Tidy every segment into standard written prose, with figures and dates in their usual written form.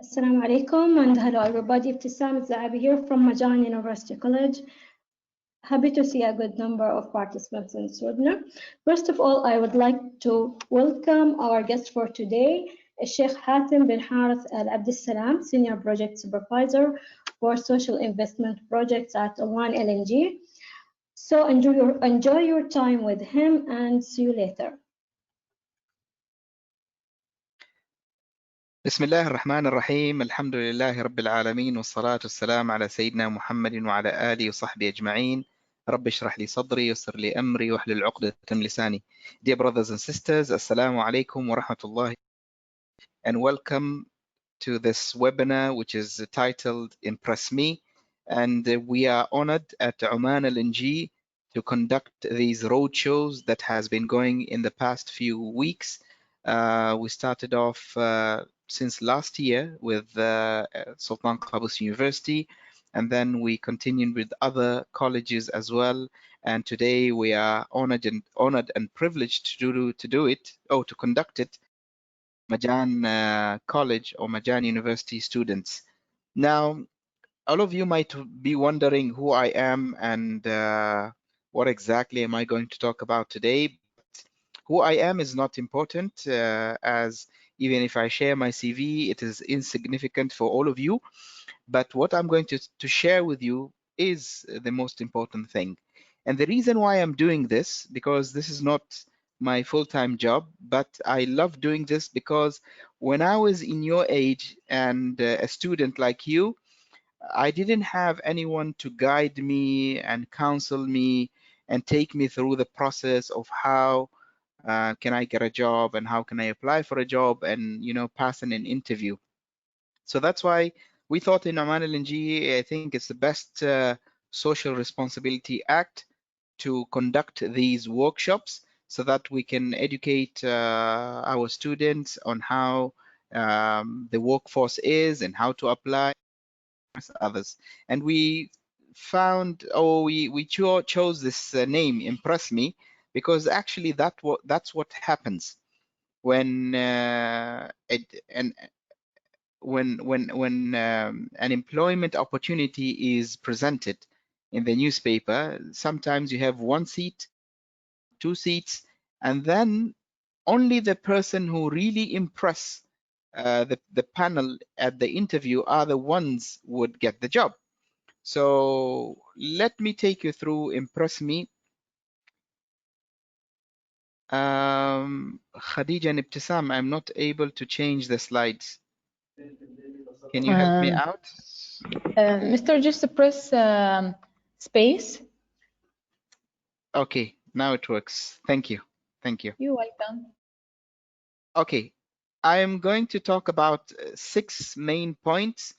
Assalamu alaikum and hello everybody. Abdissalaam is here from Majan University College. Happy to see a good number of participants in this webinar. First of all, I would like to welcome our guest for today, Shaikh Hatim bin Harith Al Abdissalaam, Senior Project Supervisor for Social Investment Projects at Oman LNG. So enjoy your time with him and see you later. بسم الله الرحمن الرحيم الحمد لله رب العالمين والصلاة والسلام على سيدنا محمد وعلى آله وصحبه أجمعين رب اشرح لي صدري يسر لي أمري واحلل عقدة من لساني. Dear brothers and sisters, Assalamu alaikum wa rahmatullahi and welcome to this webinar which is titled Impress Me, and we are honored at Oman LNG to conduct these road shows that has been going in the past few weeks. We started off since last year with Sultan Qaboos University, and then we continued with other colleges as well. And today we are honored and privileged to conduct it, Majan College or Majan University students. Now, all of you might be wondering who I am and what exactly am I going to talk about today. Who I am is not important, as even if I share my CV, it is insignificant for all of you. But what I'm going to share with you is the most important thing. And the reason why I'm doing this, because this is not my full-time job, but I love doing this because when I was in your age and a student like you, I didn't have anyone to guide me and counsel me and take me through the process of how can I get a job and how can I apply for a job and pass in an interview. So that's why we thought in Oman LNG, I think it's the best social responsibility act to conduct these workshops so that we can educate our students on how the workforce is and how to apply others. And we found, we chose this name, Impress Me, because actually that's what happens when when an employment opportunity is presented in the newspaper. Sometimes you have one seat, two seats, and then only the person who really impress the panel at the interview are the ones would get the job. So let me take you through Impress Me. Khadija and Abdissalaam, I'm not able to change the slides. Can you help me out? Mr. Just press space. Okay, now it works. Thank you. Thank you. You're welcome. Okay, I am going to talk about 6 main points,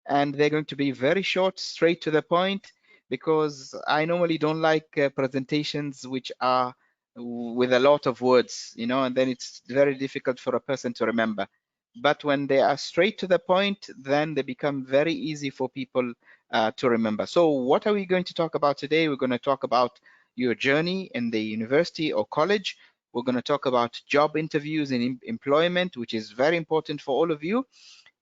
and they're going to be very short, straight to the point, because I normally don't like presentations which are with a lot of words, and then it's very difficult for a person to remember. But when they are straight to the point, then they become very easy for people to remember. So what are we going to talk about today? We're going to talk about your journey in the university or college. We're going to talk about job interviews and employment, which is very important for all of you.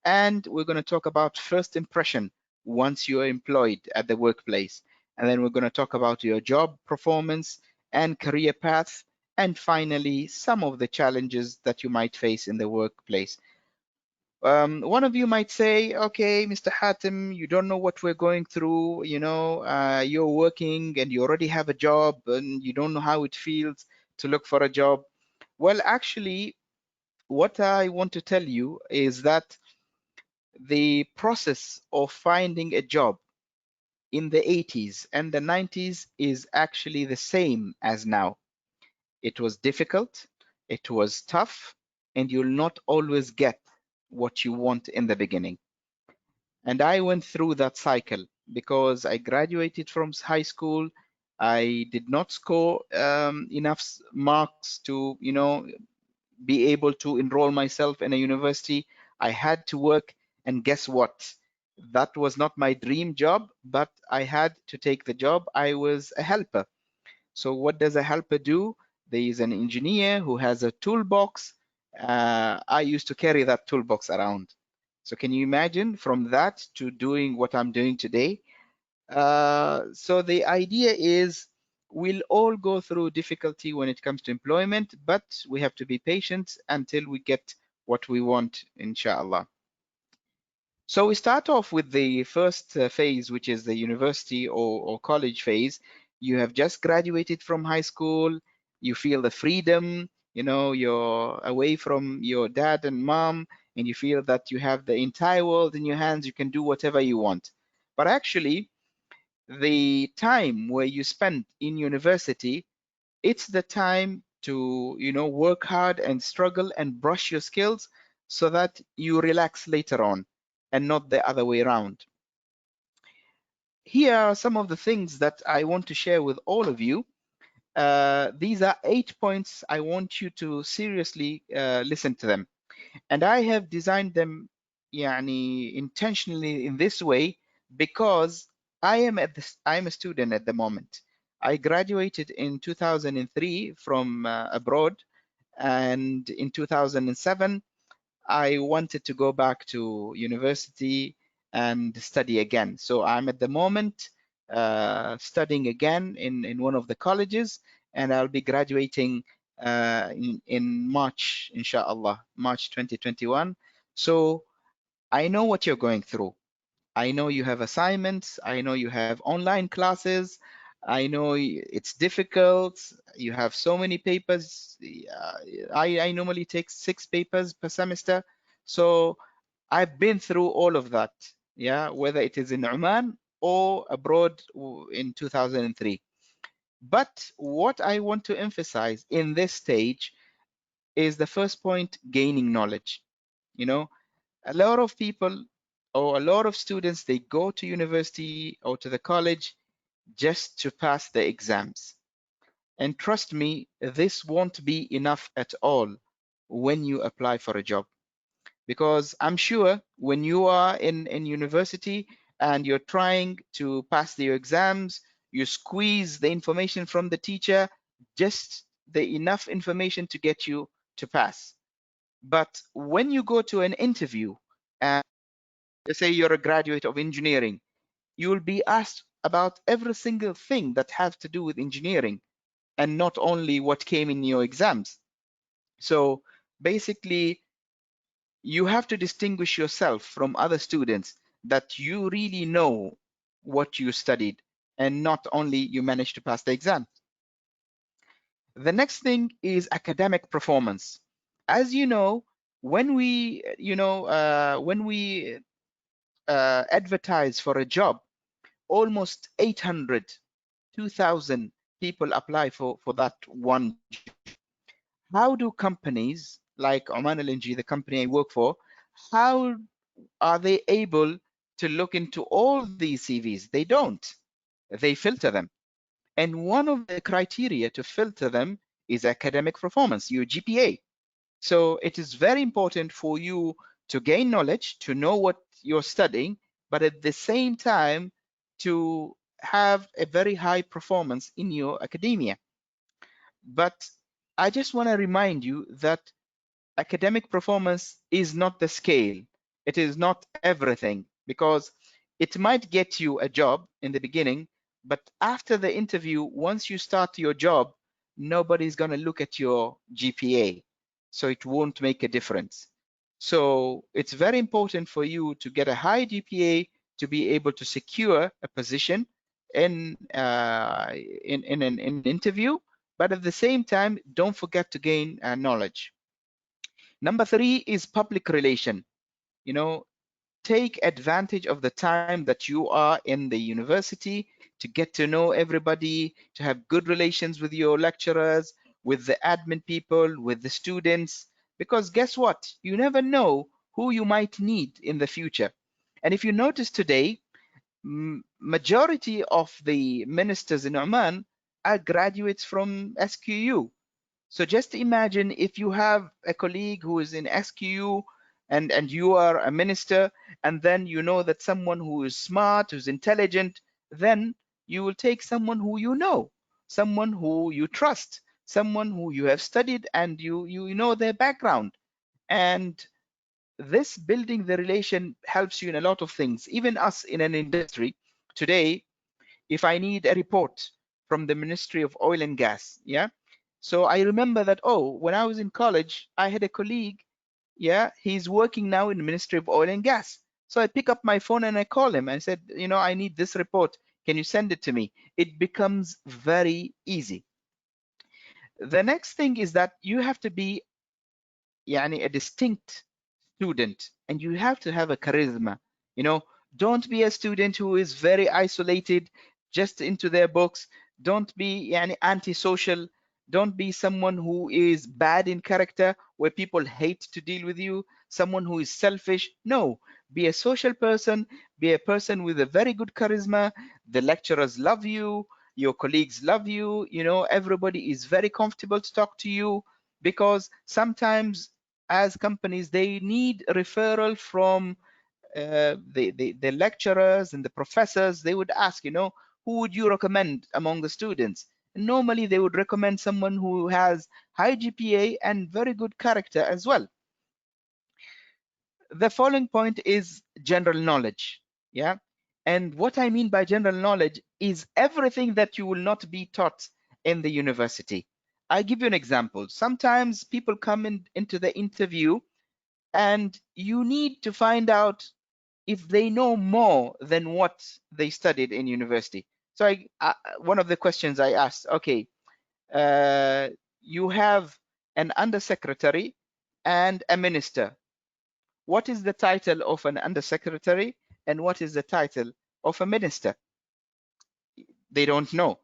And we're going to talk about first impression once you're employed at the workplace. And then we're going to talk about your job performance and career path. And finally, some of the challenges that you might face in the workplace. One of you might say, okay, Mr. Hatim, you don't know what we're going through. You're working and you already have a job and you don't know how it feels to look for a job. Well, actually, what I want to tell you is that the process of finding a job in the 80s and the 90s is actually the same as now. It was difficult, it was tough, and you'll not always get what you want in the beginning. And I went through that cycle because I graduated from high school. I did not score enough marks to, be able to enroll myself in a university. I had to work, and guess what? That was not my dream job, but I had to take the job. I was a helper. So what does a helper do? There is an engineer who has a toolbox. I used to carry that toolbox around. So can you imagine from that to doing what I'm doing today? So the idea is we'll all go through difficulty when it comes to employment, but we have to be patient until we get what we want, inshallah. So we start off with the first phase, which is the university or college phase. You have just graduated from high school. You feel the freedom, you know, you're away from your dad and mom, and you feel that you have the entire world in your hands. You can do whatever you want. But actually, the time where you spend in university, it's the time to, you know, work hard and struggle and brush your skills so that you relax later on and not the other way around. Here are some of the things that I want to share with all of you. These are 8 points. I want you to seriously listen to them. And I have designed them intentionally in this way because I'm a student at the moment. I graduated in 2003 from abroad, and in 2007 I wanted to go back to university and study again. So I'm at the moment studying again in one of the colleges, and I'll be graduating in March, inshallah, March 2021. So I know what you're going through. I know you have assignments. I know you have online classes. I know it's difficult. You have so many papers. I normally take 6 papers per semester. So I've been through all of that, yeah, whether it is in Oman or abroad in 2003. But what I want to emphasize in this stage is the first point, gaining knowledge. You know, a lot of people or a lot of students, they go to university or to the college just to pass the exams. And trust me, this won't be enough at all when you apply for a job. Because I'm sure when you are in university and you're trying to pass your exams, you squeeze the information from the teacher, just the enough information to get you to pass. But when you go to an interview and let's say you're a graduate of engineering, you will be asked about every single thing that has to do with engineering and not only what came in your exams. So basically, you have to distinguish yourself from other students that you really know what you studied and not only you managed to pass the exam. The next thing is academic performance. As you know, when we advertise for a job, almost 800, 2,000 people apply for that one job. How do companies like Oman LNG, the company I work for, how are they able to look into all these CVs? They don't. They filter them. And one of the criteria to filter them is academic performance, your GPA. So it is very important for you to gain knowledge, to know what you're studying, but at the same time to have a very high performance in your academia. But I just want to remind you that academic performance is not the scale. It is not everything, because it might get you a job in the beginning, but after the interview, once you start your job, nobody's going to look at your GPA. So it won't make a difference. So it's very important for you to get a high GPA to be able to secure a position in an interview, but at the same time, don't forget to gain knowledge. Number 3 is public relation. You know, take advantage of the time that you are in the university to get to know everybody, to have good relations with your lecturers, with the admin people, with the students, because guess what? You never know who you might need in the future. And if you notice today, majority of the ministers in Oman are graduates from SQU. So just imagine if you have a colleague who is in SQU and you are a minister, and then you know that someone who is smart, who's intelligent, then you will take someone who you know, someone who you trust, someone who you have studied and you know their background. And this building the relation helps you in a lot of things. Even us in an industry today, if I need a report from the Ministry of Oil and Gas, yeah, so I remember that, oh, when I was in college, I had a colleague, yeah, he's working now in the Ministry of Oil and Gas. So I pick up my phone and I call him. I said, you know, I need this report. Can you send it to me? It becomes very easy. The next thing is that you have to be a distinct student, and you have to have a charisma. You know, don't be a student who is very isolated, just into their books. Don't be antisocial. Don't be someone who is bad in character, where people hate to deal with you, someone who is selfish. No, be a social person, be a person with a very good charisma. The lecturers love you, your colleagues love you, you know, everybody is very comfortable to talk to you, because sometimes as companies, they need referral from the lecturers and the professors. They would ask, you know, who would you recommend among the students? And normally they would recommend someone who has high GPA and very good character as well. The following point is general knowledge. Yeah. And what I mean by general knowledge is everything that you will not be taught in the university. I give you an example. Sometimes people come into the interview and you need to find out if they know more than what they studied in university. So one of the questions I asked, okay, you have an undersecretary and a minister. What is the title of an undersecretary and what is the title of a minister? They don't know.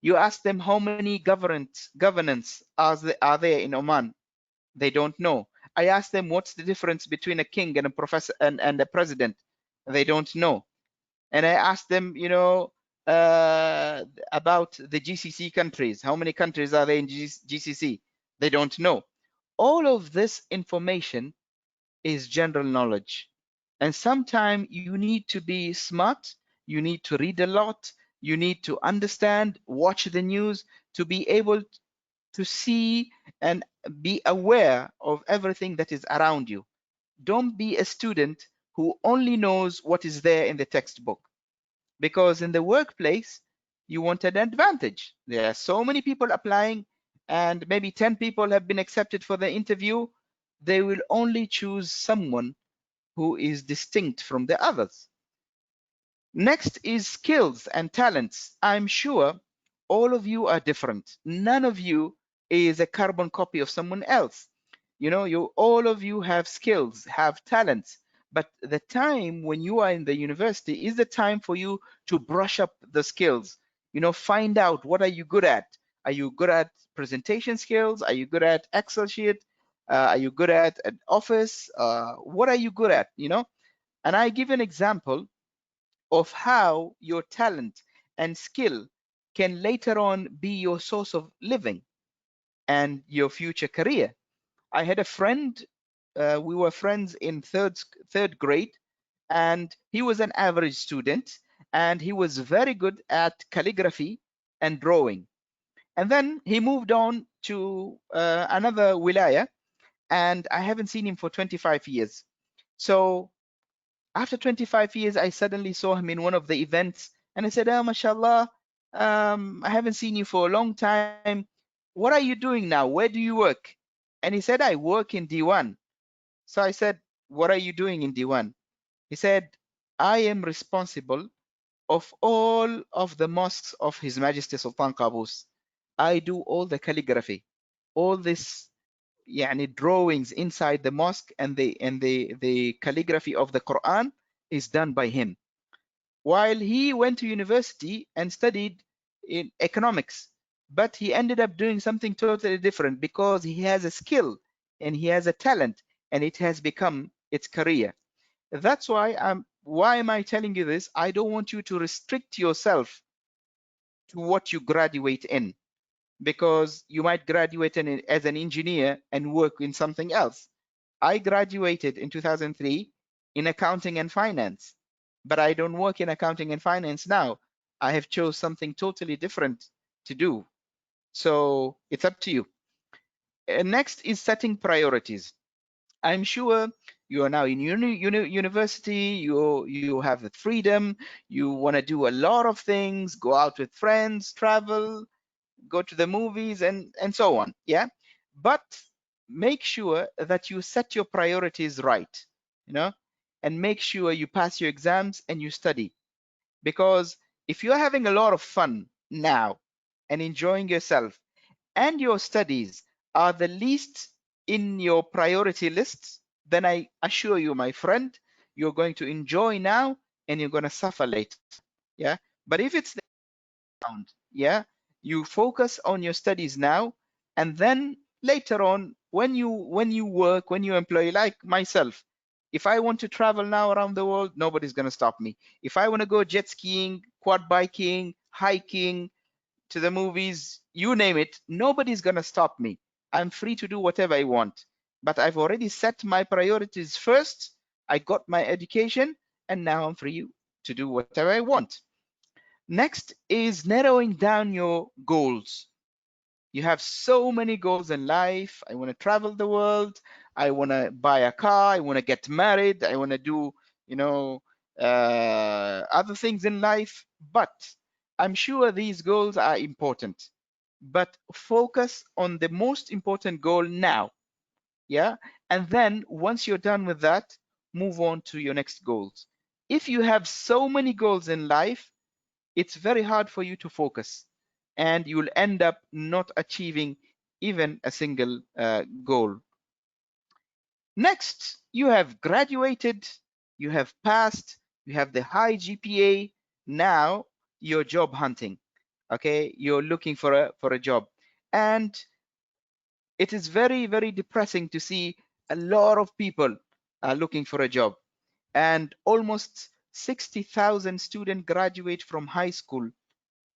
You ask them how many governance are there in Oman? They don't know. I ask them what's the difference between a king and a professor and a president? They don't know. And I ask them, you know, about the GCC countries. How many countries are there in GCC? They don't know. All of this information is general knowledge. And sometimes you need to be smart, you need to read a lot, you need to understand, watch the news to be able to see and be aware of everything that is around you. Don't be a student who only knows what is there in the textbook, because in the workplace, you want an advantage. There are so many people applying and maybe 10 people have been accepted for the interview. They will only choose someone who is distinct from the others. Next is skills and talents. I'm sure all of you are different. None of you is a carbon copy of someone else. You know, all of you have skills, have talents, but the time when you are in the university is the time for you to brush up the skills. You know, find out what are you good at. Are you good at presentation skills? Are you good at Excel sheet? Are you good at an office? What are you good at, you know? And I give an example of how your talent and skill can later on be your source of living and your future career. I had a friend, we were friends in third grade, and he was an average student, and he was very good at calligraphy and drawing. And then he moved on to another wilaya, and I haven't seen him for 25 years. So after 25 years, I suddenly saw him in one of the events, and I said, oh, mashallah, I haven't seen you for a long time. What are you doing now? Where do you work? And he said, I work in D1. So I said, what are you doing in D1? He said, I am responsible of all of the mosques of His Majesty Sultan Qaboos. I do all the calligraphy, all this drawings inside the mosque, and the calligraphy of the Quran is done by him. While he went to university and studied in economics, but he ended up doing something totally different because he has a skill and he has a talent, and it has become its career. That's why why am I telling you this? I don't want you to restrict yourself to what you graduate in, because you might graduate as an engineer and work in something else. I graduated in 2003 in accounting and finance, but I don't work in accounting and finance now. I have chose something totally different to do. So it's up to you. Next is setting priorities. I'm sure You are now in university, you have the freedom, you want to do a lot of things, go out with friends, travel, go to the movies, and so on. Yeah, but make sure that you set your priorities right, you know, and make sure you pass your exams and you study. Because if you're having a lot of fun now and enjoying yourself, and your studies are the least in your priority list, then I assure you, my friend, you're going to enjoy now and you're going to suffer later. Yeah, but if it's the round, yeah, you focus on your studies now, and then later on, when you work, when you employ, like myself, if I want to travel now around the world, nobody's going to stop me. If I want to go jet skiing, quad biking, hiking, to the movies, you name it, nobody's going to stop me. I'm free to do whatever I want. But I've already set my priorities first. I got my education, and now I'm free to do whatever I want. Next is narrowing down your goals. You have so many goals in life. I want to travel the world. I want to buy a car. I want to get married. I want to do, you know, other things in life. But I'm sure these goals are important. But focus on the most important goal now. Yeah. And then once you're done with that, move on to your next goals. If you have so many goals in life, it's very hard for you to focus, and you'll end up not achieving even a single goal. Next, you have graduated, you have passed, you have the high GPA. Now you're job hunting. Okay, you're looking for a job, and it is very, very depressing to see a lot of people are looking for a job, and almost 60,000 students graduate from high school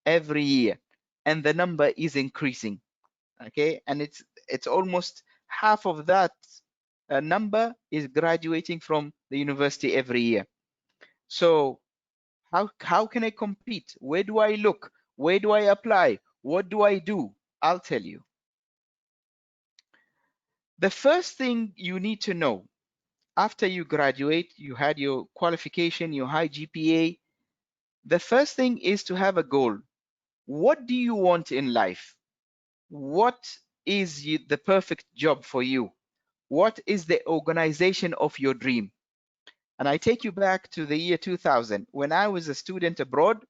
every year, and the number is increasing. Okay, and it's almost half of that number is graduating from the university every year. So how can I compete? Where do I look? Where do I apply? What do I do? I'll tell you. The first thing you need to know after you graduate, you had your qualification, your high GPA, the first thing is to have a goal. What do you want in life? What is the perfect job for you? What is the organization of your dream? And I take you back to the year 2000. When I was a student abroad,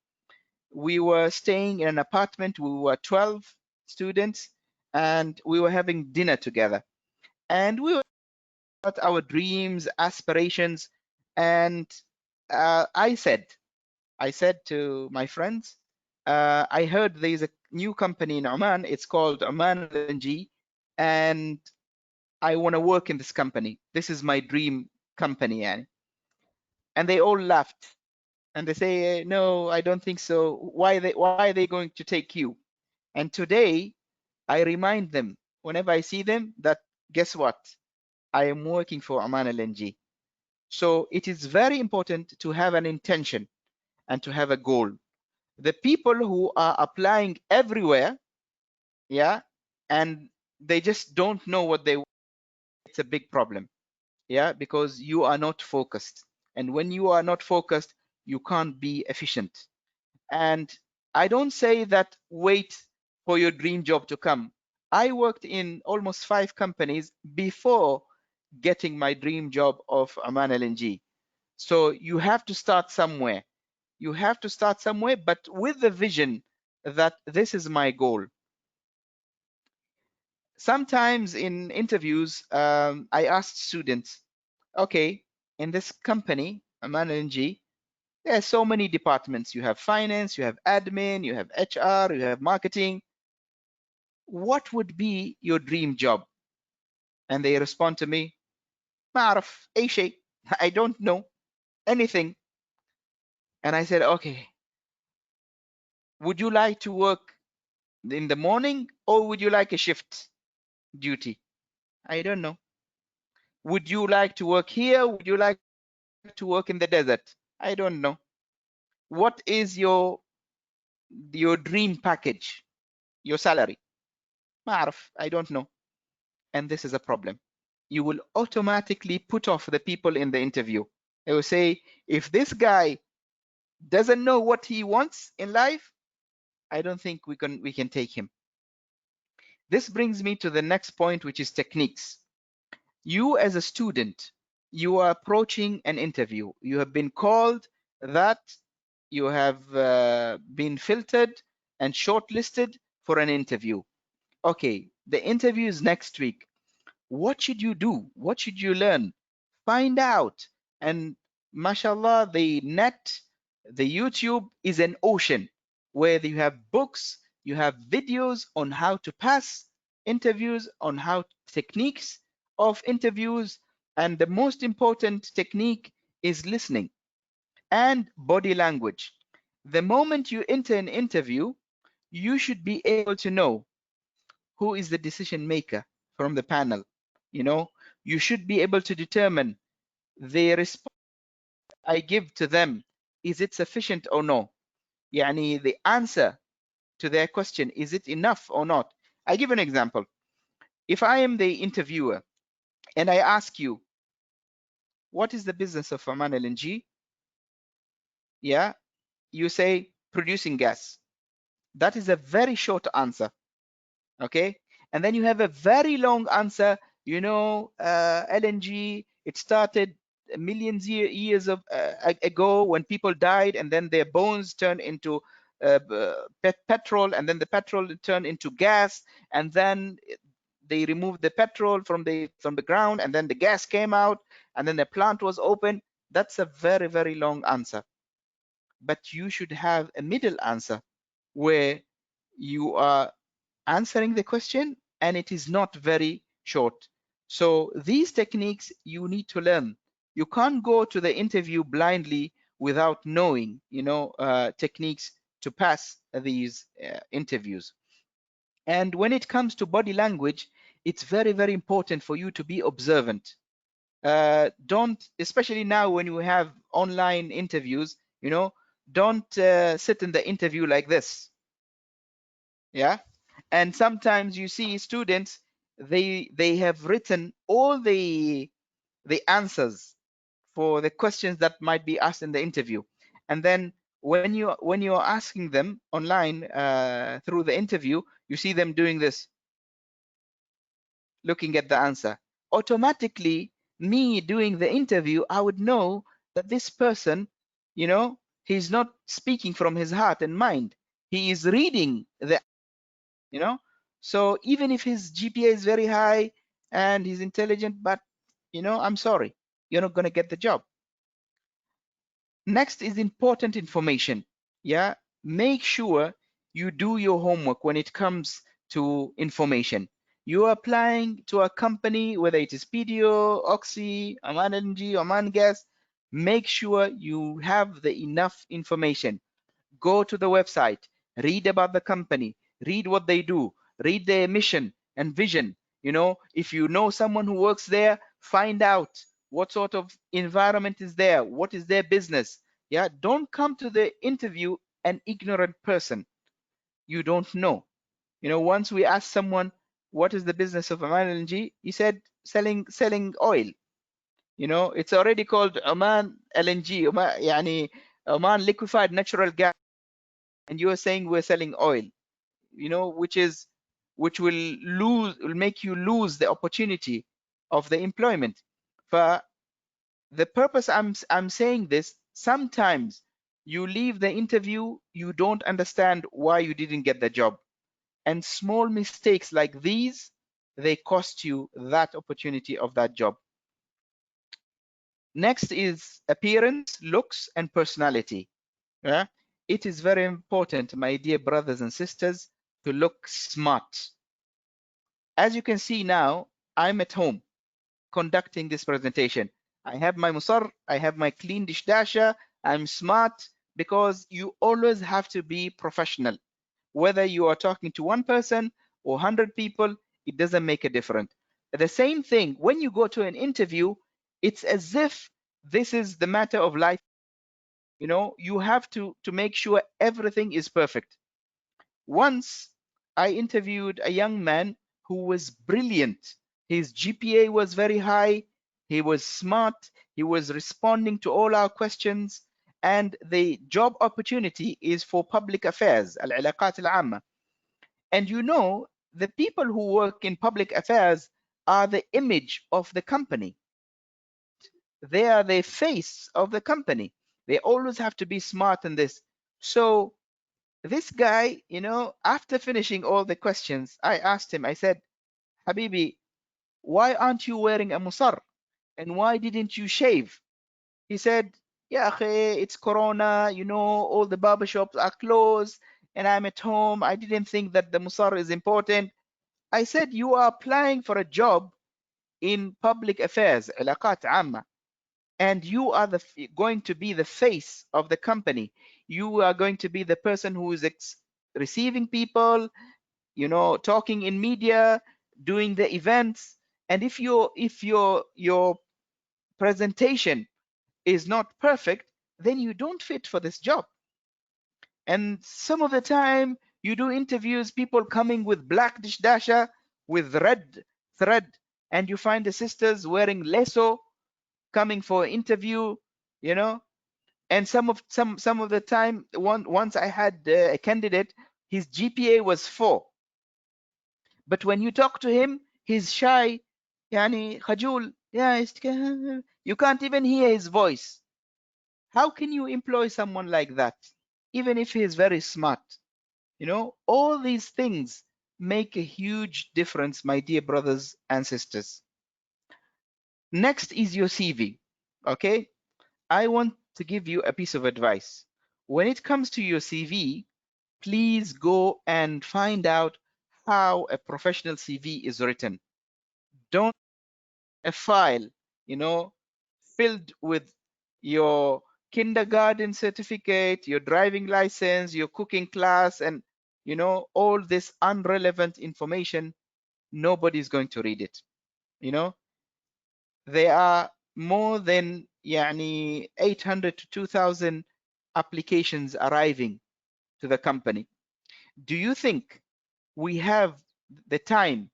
we were staying in an apartment. We were 12 students, and we were having dinner together. And we were about our dreams, aspirations. And I said to my friends, I heard there's a new company in Oman. It's called Oman LNG, and I want to work in this company. This is my dream company. And they all laughed, and they say, no, I don't think so. Why are they going to take you? And today I remind them whenever I see them that, guess what? I am working for Oman LNG. So it is very important to have an intention and to have a goal. The people who are applying everywhere, yeah, and they just don't know what they want, it's a big problem. Yeah, because you are not focused, and when you are not focused, you can't be efficient. And I don't say that wait for your dream job to come. I worked in almost 5 companies before getting my dream job of Oman LNG. So you have to start somewhere. You have to start somewhere, but with the vision that this is my goal. Sometimes in interviews, I asked students, okay, in this company, Oman LNG, there are so many departments. You have finance, you have admin, you have HR, you have marketing. What would be your dream job? And they respond to me, ما أعرف أي شيء. I don't know anything. And I said, okay, would you like to work in the morning, or would you like a shift duty? I don't know. Would you like to work here? Would you like to work in the desert? I don't know. What is your dream package, your salary? ما أعرف. I don't know. And this is a problem. you will automatically put off the people in the interview. They will say, if this guy doesn't know what he wants in life, I don't think we can take him. This brings me to the next point, which is techniques. You as a student, you are approaching an interview. You have been called, that you have been filtered and shortlisted for an interview. Okay, the interview is next week. What should you do? What should you learn? Find out. And mashallah, the net, the YouTube is an ocean where you have books, you have videos on how to pass interviews, on how techniques of interviews, and the most important technique is listening and body language. The moment you enter an interview, you should be able to know who is the decision maker from the panel. You know, you should be able to determine the response I give to them, is it sufficient or no? Yani the answer to their question, is it enough or not? I give an example. If I am the interviewer and I ask you, what is the business of Oman LNG? Yeah, you say producing gas. That is a very short answer. Okay, and then you have a very long answer. You know, LNG, it started millions years ago when people died, and then their bones turned into petrol, and then the petrol turned into gas, and then they removed the petrol from the ground, and then the gas came out, and then the plant was open. That's a very, very long answer. But you should have a middle answer where you are answering the question and it is not very short. So these techniques you need to learn. You can't go to the interview blindly without knowing, you know, techniques to pass these interviews. And when it comes to body language, it's very, very important for you to be observant. Don't, especially now when you have online interviews, you know, don't sit in the interview like this. Yeah. And sometimes you see students, they have written all the answers for the questions that might be asked in the interview, and then when you're asking them online through the interview, you see them doing this, looking at the answer. Automatically, me doing the interview, I would know that this person, you know, he's not speaking from his heart and mind. He is reading the, you know. So even if his GPA is very high and he's intelligent, but you know, I'm sorry, you're not going to get the job. Next is important information. Yeah, make sure you do your homework when it comes to information. You're applying to a company, whether it is PDO, Oxy, Oman LNG, Oman Gas, make sure you have the enough information. Go to the website, read about the company, read what they do, read their mission and vision. You know, if you know someone who works there, find out what sort of environment is there, what is their business. Yeah, don't come to the interview an ignorant person. You don't know. You know, once we asked someone, what is the business of Oman LNG? He said, selling oil. You know, it's already called Oman LNG, Oman liquefied natural gas, and you are saying we're selling oil, you know, which will make you lose the opportunity of the employment. For the purpose I'm saying this, sometimes you leave the interview, you don't understand why you didn't get the job, and small mistakes like these, they cost you that opportunity of that job. Next is appearance, looks, and personality. Yeah? It is very important, my dear brothers and sisters, to look smart. As you can see now, I'm at home conducting this presentation. I have my musar, I have my clean dish dasha, I'm smart, because you always have to be professional. Whether you are talking to one person or 100 people, it doesn't make a difference. The same thing, when you go to an interview, it's as if this is the matter of life. You know, you have to make sure everything is perfect. Once I interviewed a young man who was brilliant. His GPA was very high. He was smart. He was responding to all our questions. And the job opportunity is for public affairs, al-ilaqat al-amma. And you know, the people who work in public affairs are the image of the company. They are the face of the company. They always have to be smart in this. So this guy, you know, after finishing all the questions, I asked him, I said, Habibi, why aren't you wearing a musar? And why didn't you shave? He said, yeah, akhi, it's Corona, you know, all the barbershops are closed and I'm at home. I didn't think that the musar is important. I said, you are applying for a job in public affairs, ilaqat amma, and you are going to be the face of the company. You are going to be the person who is receiving people, you know, talking in media, doing the events. And if your presentation is not perfect, then you don't fit for this job. And some of the time you do interviews, people coming with black dish dasha with red thread, and you find the sisters wearing leso coming for interview, you know. And some of the time, once I had a candidate, his GPA was 4, but when you talk to him, he's shy, yani khajul, yeah, you can't even hear his voice. How can you employ someone like that, even if he is very smart? You know, all these things make a huge difference, my dear brothers and sisters. Next is your CV. Okay, I want to give you a piece of advice. When it comes to your CV, please go and find out how a professional CV is written. Don't a file, you know, filled with your kindergarten certificate, your driving license, your cooking class, and you know, all this unrelevant information. Nobody's going to read it. You know, there are more than 800 to 2,000 applications arriving to the company. Do you think we have the time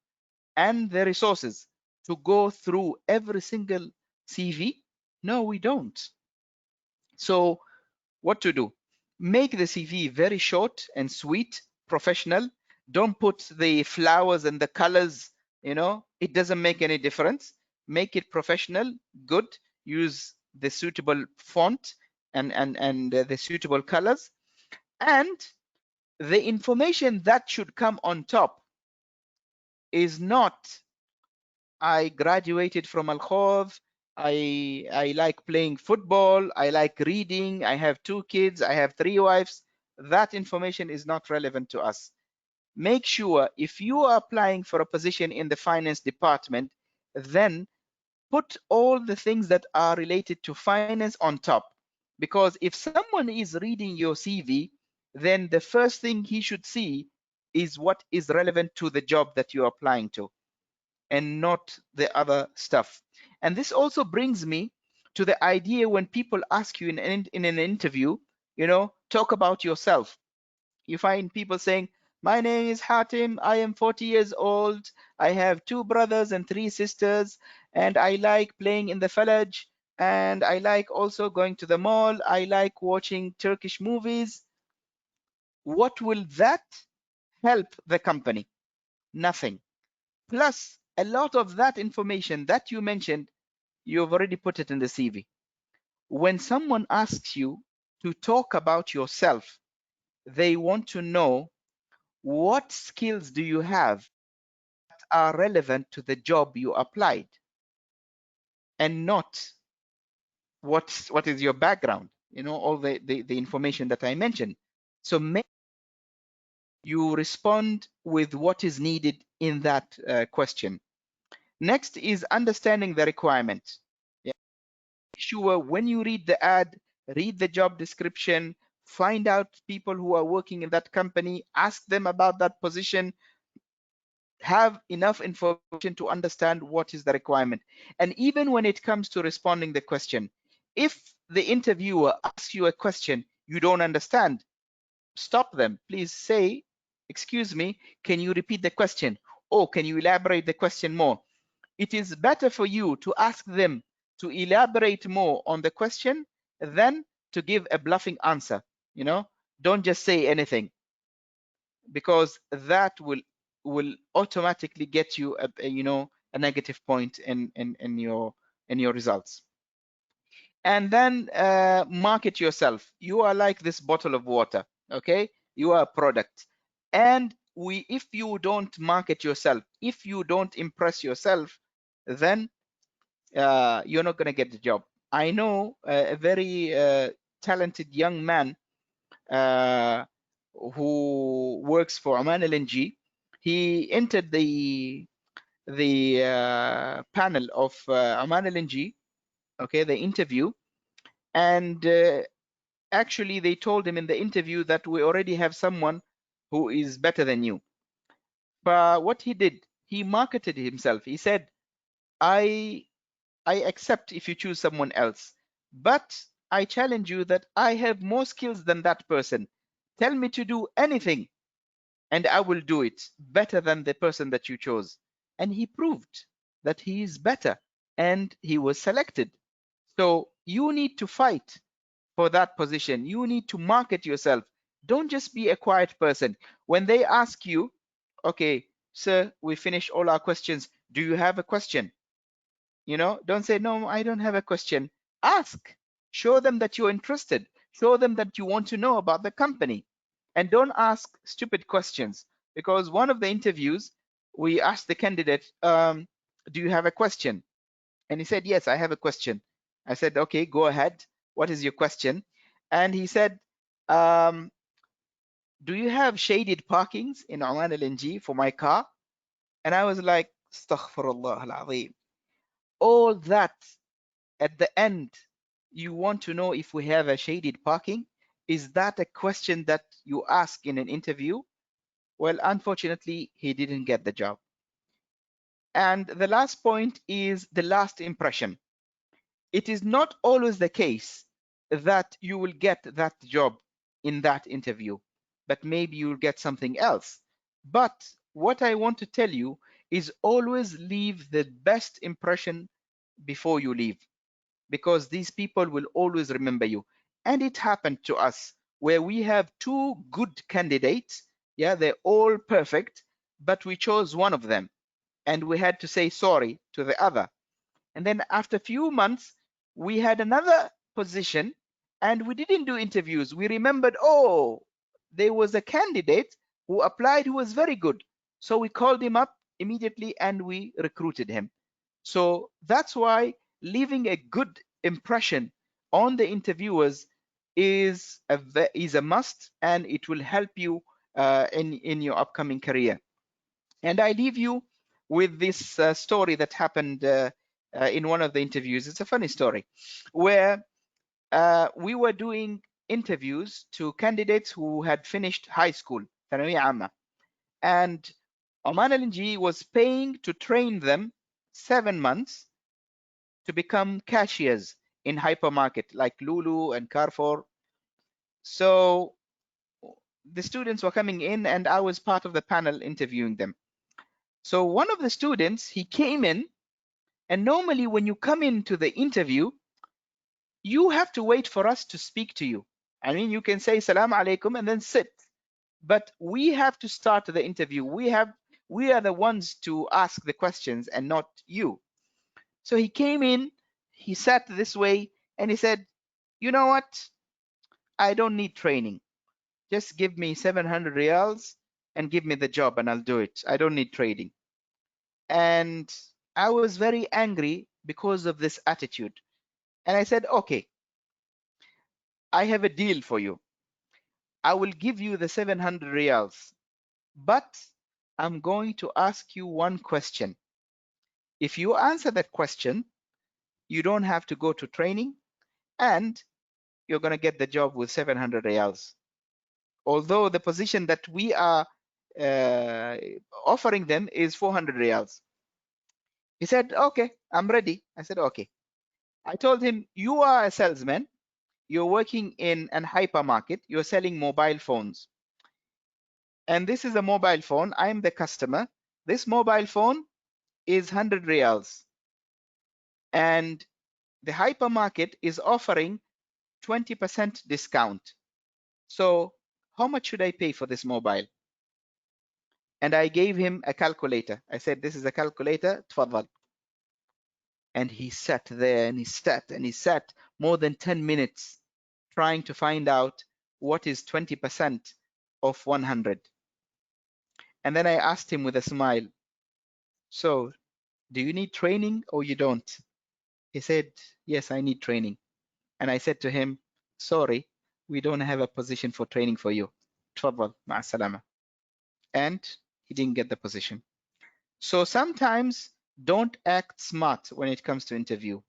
and the resources to go through every single CV? No, we don't. So what to do? Make the CV very short and sweet, professional. Don't put the flowers and the colors, you know, it doesn't make any difference. Make it professional, good. Use the suitable font and the suitable colors. And the information that should come on top is not, I graduated from Al-Khawf, I like playing football, I like reading, I have 2 kids, I have 3 wives. That information is not relevant to us. Make sure if you are applying for a position in the finance department, then put all the things that are related to finance on top. Because if someone is reading your CV, then the first thing he should see is what is relevant to the job that you're applying to, and not the other stuff. And this also brings me to the idea when people ask you in an interview, you know, talk about yourself. You find people saying, my name is Hatim, I am 40 years old, I have 2 brothers and 3 sisters, and I like playing in the Falaj, and I like also going to the mall, I like watching Turkish movies. What will that help the company? Nothing. Plus, a lot of that information that you mentioned, you've already put it in the CV. When someone asks you to talk about yourself, they want to know what skills do you have that are relevant to the job you applied, and not what is your background, you know, all the information that I mentioned. So make you respond with what is needed in that question. Next is understanding the requirement. Yeah. Make sure when you read the ad, read the job description, find out people who are working in that company, ask them about that position, have enough information to understand what is the requirement. And even when it comes to responding the question, if the interviewer asks you a question you don't understand, stop them. Please say, excuse me, can you repeat the question? Or can you elaborate the question more? it is better for you to ask them to elaborate more on the question than to give a bluffing answer. You know, don't just say anything, because that will automatically get you a negative point in your results. And then market yourself. You are like this bottle of water, okay? You are a product, and if you don't market yourself, if you don't impress yourself, then you're not going to get the job. I know a very talented young man who works for Oman LNG. He entered the panel of Oman LNG, okay, the interview, and actually they told him in the interview that we already have someone who is better than you. But what he did, he marketed himself. He said, I accept if you choose someone else, but I challenge you that I have more skills than that person. Tell me to do anything and I will do it better than the person that you chose. And he proved that he is better and he was selected. So you need to fight for that position. You need to market yourself. Don't just be a quiet person. When they ask you, okay, sir, we finished all our questions. Do you have a question? You know, don't say, no, I don't have a question. Ask. Show them that you're interested. Show them that you want to know about the company. And don't ask stupid questions, because one of the interviews, we asked the candidate, do you have a question? And he said, yes, I have a question. I said, okay, go ahead. What is your question? And he said, do you have shaded parkings in Oman LNG for my car? And I was like, astaghfirullah al-azim. All that at the end, you want to know if we have a shaded parking? Is that a question that you ask in an interview? Well, unfortunately, he didn't get the job. And the last point is the last impression. It is not always the case that you will get that job in that interview, but maybe you'll get something else. But what I want to tell you is always leave the best impression before you leave, because these people will always remember you. And it happened to us where we have two good candidates. Yeah, they're all perfect, but we chose one of them and we had to say sorry to the other. And then after a few months, we had another position and we didn't do interviews. We remembered, oh, there was a candidate who applied who was very good. So we called him up immediately and we recruited him. So that's why leaving a good impression on the interviewers is a must, and it will help you in your upcoming career. And I leave you with this story that happened in one of the interviews. It's a funny story where we were doing interviews to candidates who had finished high school, ثانوية عامة, and Oman LNG was paying to train them 7 months to become cashiers in hypermarket like Lulu and Carrefour. So the students were coming in and I was part of the panel interviewing them. So one of the students, he came in, and normally when you come into the interview, you have to wait for us to speak to you. I mean, you can say salam alaikum and then sit, but we have to start the interview. We are the ones to ask the questions and not you. So he came in, he sat this way and he said, you know what? I don't need training. Just give me 700 riyals and give me the job and I'll do it. I don't need trading. And I was very angry because of this attitude. And I said, okay, I have a deal for you. I will give you the 700 riyals, but I'm going to ask you one question. If you answer that question, you don't have to go to training and you're going to get the job with 700 riyals. Although the position that we are offering them is 400 riyals. He said, okay, I'm ready. I said, okay. I told him, you are a salesman. You're working in an hypermarket. You're selling mobile phones. And this is a mobile phone. I'm the customer. This mobile phone is 100 riyals, and the hypermarket is offering 20% discount. So how much should I pay for this mobile? And I gave him a calculator. I said, this is a calculator, tfaddal. And he sat there and he sat more than 10 minutes trying to find out what is 20% of 100. And then I asked him with a smile, so do you need training or you don't? He said, yes, I need training. And I said to him, sorry, we don't have a position for training for you. Tfaddal, ma'a salama. And he didn't get the position. So sometimes don't act smart when it comes to interview.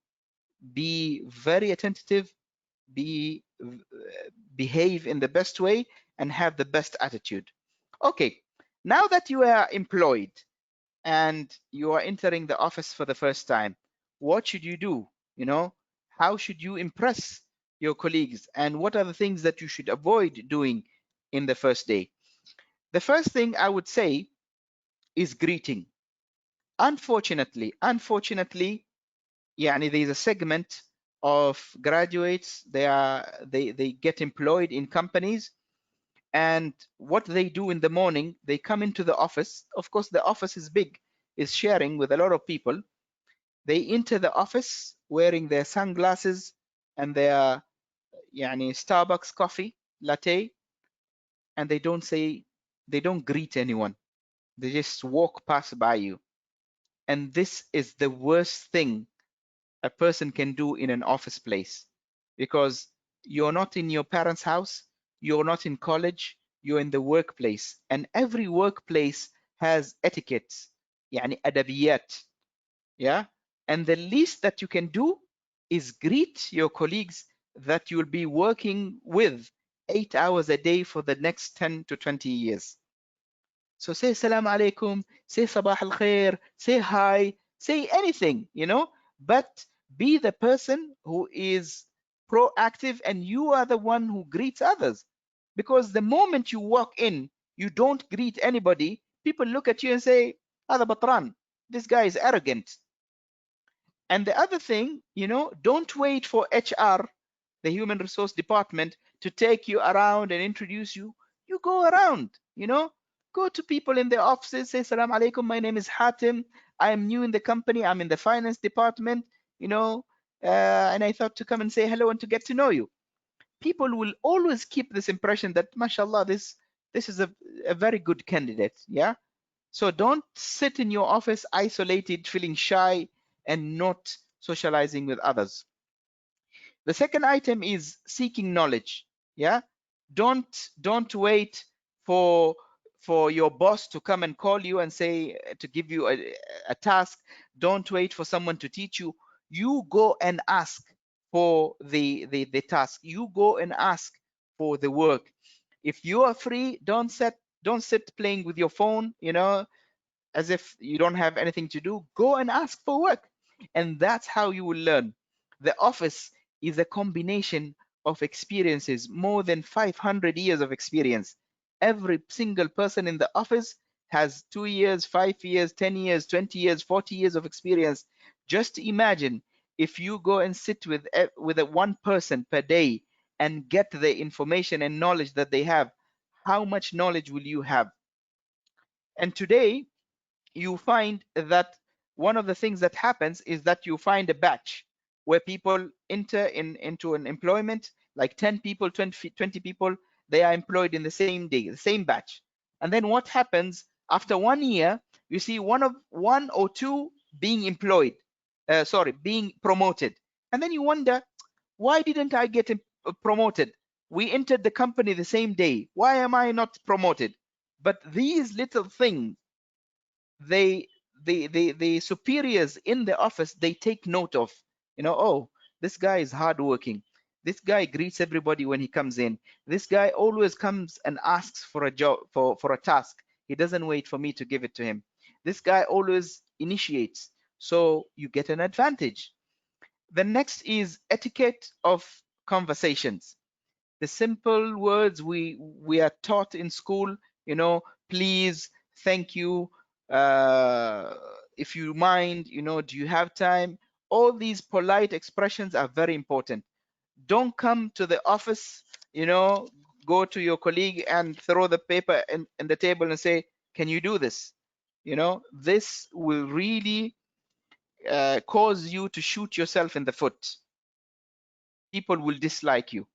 Be very attentive, behave in the best way, and have the best attitude. Okay, now that you are employed and you are entering the office for the first time, what should you do? You know, how should you impress your colleagues, and what are the things that you should avoid doing in the first day? The first thing I would say is greeting. Unfortunately, there is a segment of graduates, they get employed in companies, and what they do in the morning, they come into the office. Of course, the office is big, is sharing with a lot of people. They enter the office wearing their sunglasses and their Starbucks coffee latte, and they don't greet anyone. They just walk past by you. And this is the worst thing a person can do in an office place, because you're not in your parents' house, you're not in college, you're in the workplace, and every workplace has etiquettes, adabiyat, yeah? And the least that you can do is greet your colleagues that you'll be working with 8 hours a day for the next 10 to 20 years. So say salam alaikum, say sabah al khair, say hi, say anything, but be the person who is proactive, and you are the one who greets others. Because the moment you walk in, you don't greet anybody, people look at you and say, hada batran, this guy is arrogant. And the other thing, don't wait for HR, the human resource department, to take you around and introduce you. You go around, go to people in their offices, say, salam alaikum, my name is Hatim. I am new in the company. I'm in the finance department, and I thought to come and say hello and to get to know you. People will always keep this impression that, mashallah, this is a very good candidate, yeah? So don't sit in your office isolated, feeling shy and not socializing with others. The second item is seeking knowledge. Yeah, don't wait for your boss to come and call you and say, to give you a task. Don't wait for someone to teach you. You go and ask for the task. You go and ask for the work. If you are free, don't sit playing with your phone, as if you don't have anything to do. Go and ask for work, and that's how you will learn. The office is a combination of experiences, more than 500 years of experience. Every single person in the office has 2 years, 5 years, 10 years, 20 years, 40 years of experience. Just imagine if you go and sit with one person per day and get the information and knowledge that they have, how much knowledge will you have? And today, you find that one of the things that happens is that you find a batch where people enter into an employment, like 10 people, 20 people, they are employed in the same day, the same batch. And then what happens after 1 year, you see one or two being employed, being promoted. And then you wonder, why didn't I get promoted? We entered the company the same day. Why am I not promoted? But these little things, the superiors in the office, they take note of, oh, this guy is hardworking. This guy greets everybody when he comes in. This guy always comes and asks for a job, for a task. He doesn't wait for me to give it to him. This guy always initiates. So you get an advantage. The next is etiquette of conversations. The simple words we are taught in school, please, thank you, if you mind, you know, do you have time? All these polite expressions are very important. Don't come to the office, you know, go to your colleague and throw the paper in the table and say, can you do this? You know, this will really cause you to shoot yourself in the foot. People will dislike you.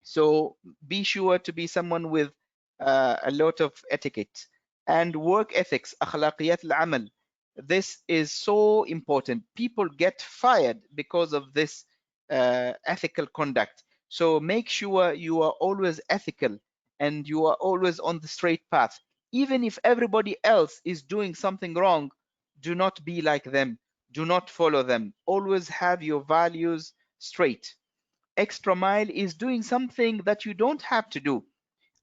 So be sure to be someone with a lot of etiquette and work ethics, akhlaqiyat al-amal. This is so important. People get fired because of this ethical conduct. So make sure you are always ethical and you are always on the straight path. Even if everybody else is doing something wrong, do not be like them. Do not follow them. Always have your values straight. Extra mile is doing something that you don't have to do.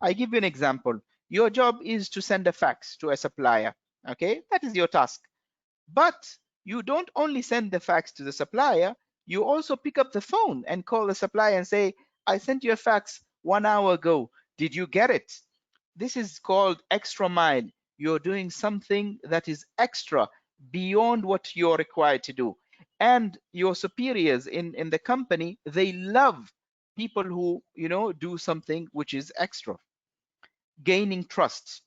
I give you an example. Your job is to send a fax to a supplier. Okay, that is your task. But you don't only send the fax to the supplier, you also pick up the phone and call the supplier and say, I sent you a fax 1 hour ago. Did you get it? This is called extra mile. You're doing something that is extra beyond what you're required to do. And your superiors in the company, they love people who, you know, do something which is extra. Gaining trust.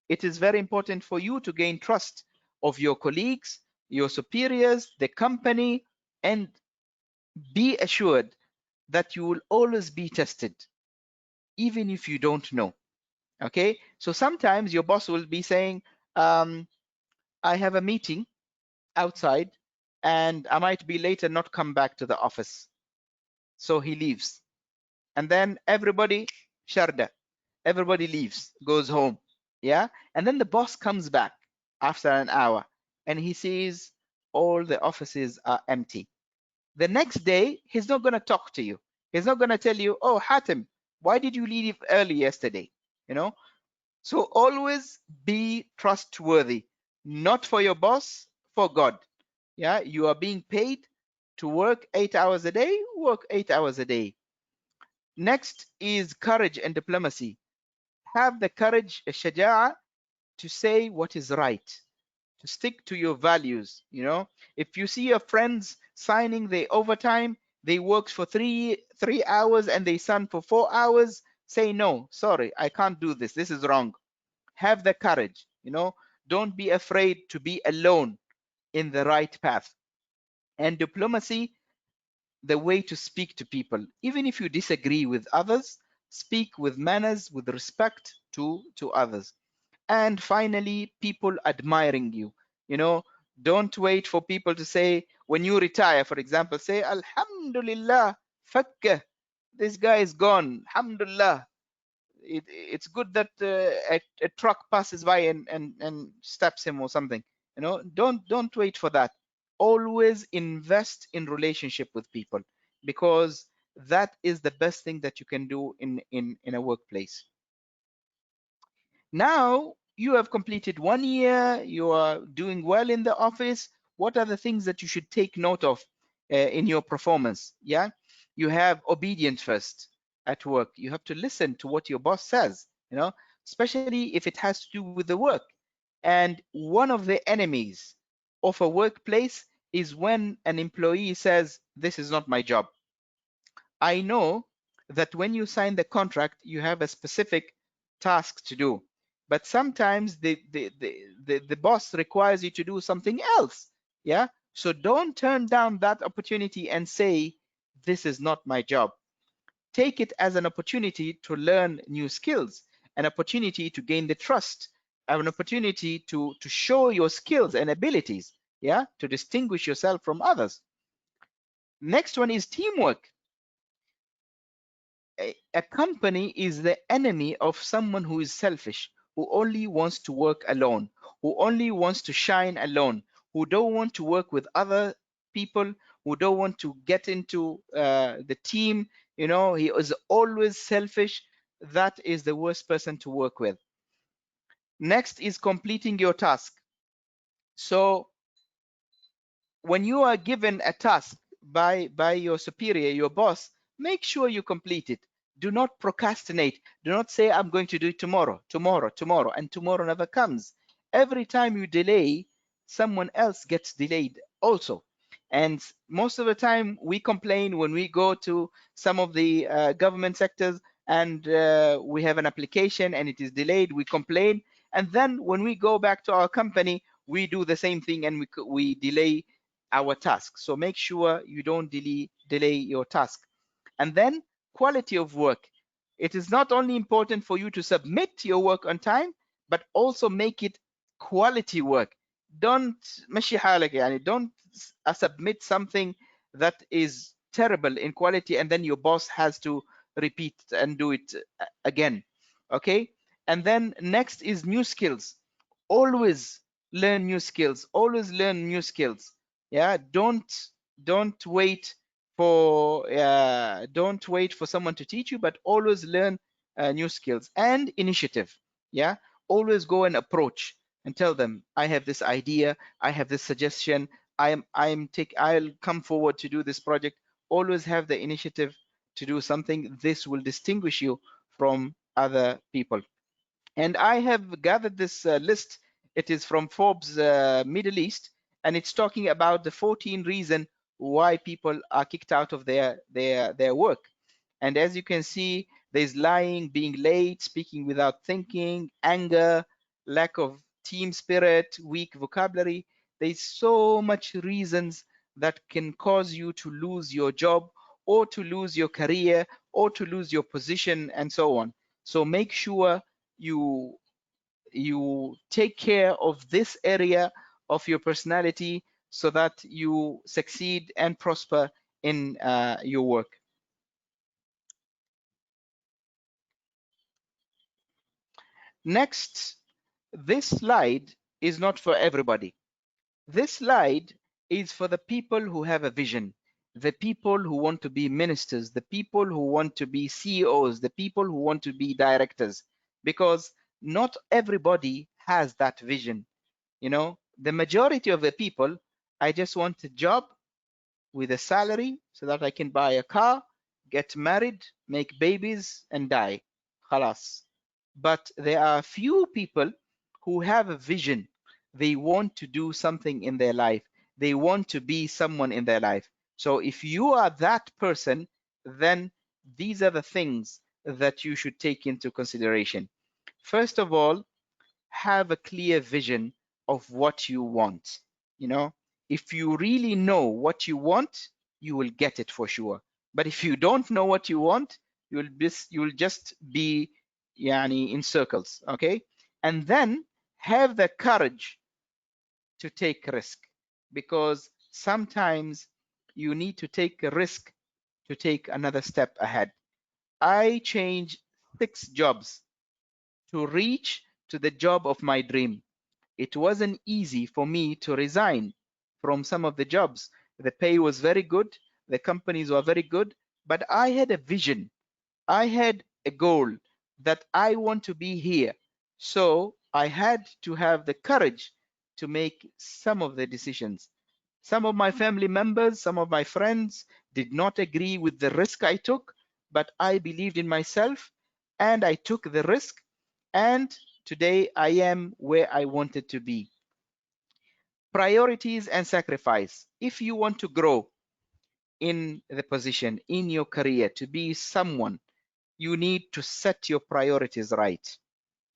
It is very important for you to gain trust of your colleagues, your superiors, the company, and be assured that you will always be tested, even if you don't know. Okay, so sometimes your boss will be saying, I have a meeting outside and I might be late and not come back to the office. So he leaves. And then everybody, sharda, everybody leaves, goes home. Yeah. And then the boss comes back after an hour and he sees all the offices are empty. The next day, he's not going to talk to you. He's not going to tell you, oh, Hatim, why did you leave early yesterday? You know, so always be trustworthy, not for your boss, for God. Yeah, you are being paid to work 8 hours a day, work 8 hours a day. Next is courage and diplomacy. Have the courage, shaja'a, to say what is right, to stick to your values. You know, if you see your friends signing their overtime, they worked for three hours and they signed for 4 hours, say no, sorry, I can't do this. This is wrong. Have the courage, you know, don't be afraid to be alone in the right path. And diplomacy, the way to speak to people, even if you disagree with others, speak with manners, with respect to others. And finally, people admiring you. You know, don't wait for people to say, when you retire, for example, say, Alhamdulillah, fakkah, this guy is gone, Alhamdulillah. It's good that a truck passes by and steps him or something. You know, don't wait for that. Always invest in relationship with people, because that is the best thing that you can do in a workplace. Now you have completed 1 year, you are doing well in the office. What are the things that you should take note of in your performance? Yeah, you have obedience first at work. You have to listen to what your boss says, you know, especially if it has to do with the work. And one of the enemies of a workplace is when an employee says, this is not my job. I know that when you sign the contract, you have a specific task to do, but sometimes the boss requires you to do something else. Yeah, so don't turn down that opportunity and say, this is not my job. Take it as an opportunity to learn new skills, an opportunity to gain the trust, an opportunity to show your skills and abilities, yeah, to distinguish yourself from others. Next one is teamwork. A company is the enemy of someone who is selfish, who only wants to work alone, who only wants to shine alone, who don't want to work with other people, who don't want to get into the team. You know, he is always selfish. That is the worst person to work with. Next is completing your task. So when you are given a task by your superior, your boss, make sure you complete it. Do not procrastinate. Do not say, I'm going to do it tomorrow, tomorrow, tomorrow, and tomorrow never comes. Every time you delay, someone else gets delayed also. And most of the time we complain when we go to some of the government sectors and we have an application and it is delayed, we complain. And then when we go back to our company, we do the same thing and we delay our task. So make sure you don't delay your task. And then quality of work. It is not only important for you to submit your work on time, but also make it quality work. Don't مشي حالك يعني, don't submit something that is terrible in quality and then your boss has to repeat and do it again. Okay. And then next is new skills. Always learn new skills. Always learn new skills. Yeah. Don't wait for someone to teach you, but always learn new skills. And initiative. Yeah. Always go and approach and tell them, I have this idea, I have this suggestion, I'll come forward to do this project. Always have the initiative to do something. This will distinguish you from other people. And I have gathered this list. It is from Forbes Middle East, and it's talking about the 14 reasons why people are kicked out of their work. And as you can see, there's lying, being late, speaking without thinking, anger, lack of team spirit, weak vocabulary. There's so much reasons that can cause you to lose your job or to lose your career or to lose your position and so on. So make sure you take care of this area of your personality so that you succeed and prosper in your work. Next, this slide is not for everybody. This slide is for the people who have a vision, the people who want to be ministers, the people who want to be CEOs, the people who want to be directors, because not everybody has that vision. You know, the majority of the people, I just want a job with a salary so that I can buy a car, get married, make babies, and die. Khalas. But there are few people who have a vision. They want to do something in their life. They want to be someone in their life. So if you are that person, then these are the things that you should take into consideration. First of all, have a clear vision of what you want. You know, if you really know what you want, you will get it for sure. But if you don't know what you want, you will just be in circles. Okay. And then have the courage to take risk, because sometimes you need to take a risk to take another step ahead. I changed 6 jobs to reach to the job of my dream. It wasn't easy for me to resign from some of the jobs. The pay was very good, the companies were very good, but I had a vision. I had a goal that I want to be here. So I had to have the courage to make some of the decisions. Some of my family members, some of my friends did not agree with the risk I took, but I believed in myself and I took the risk, and today I am where I wanted to be. Priorities and sacrifice. If you want to grow in the position, in your career, to be someone, you need to set your priorities right.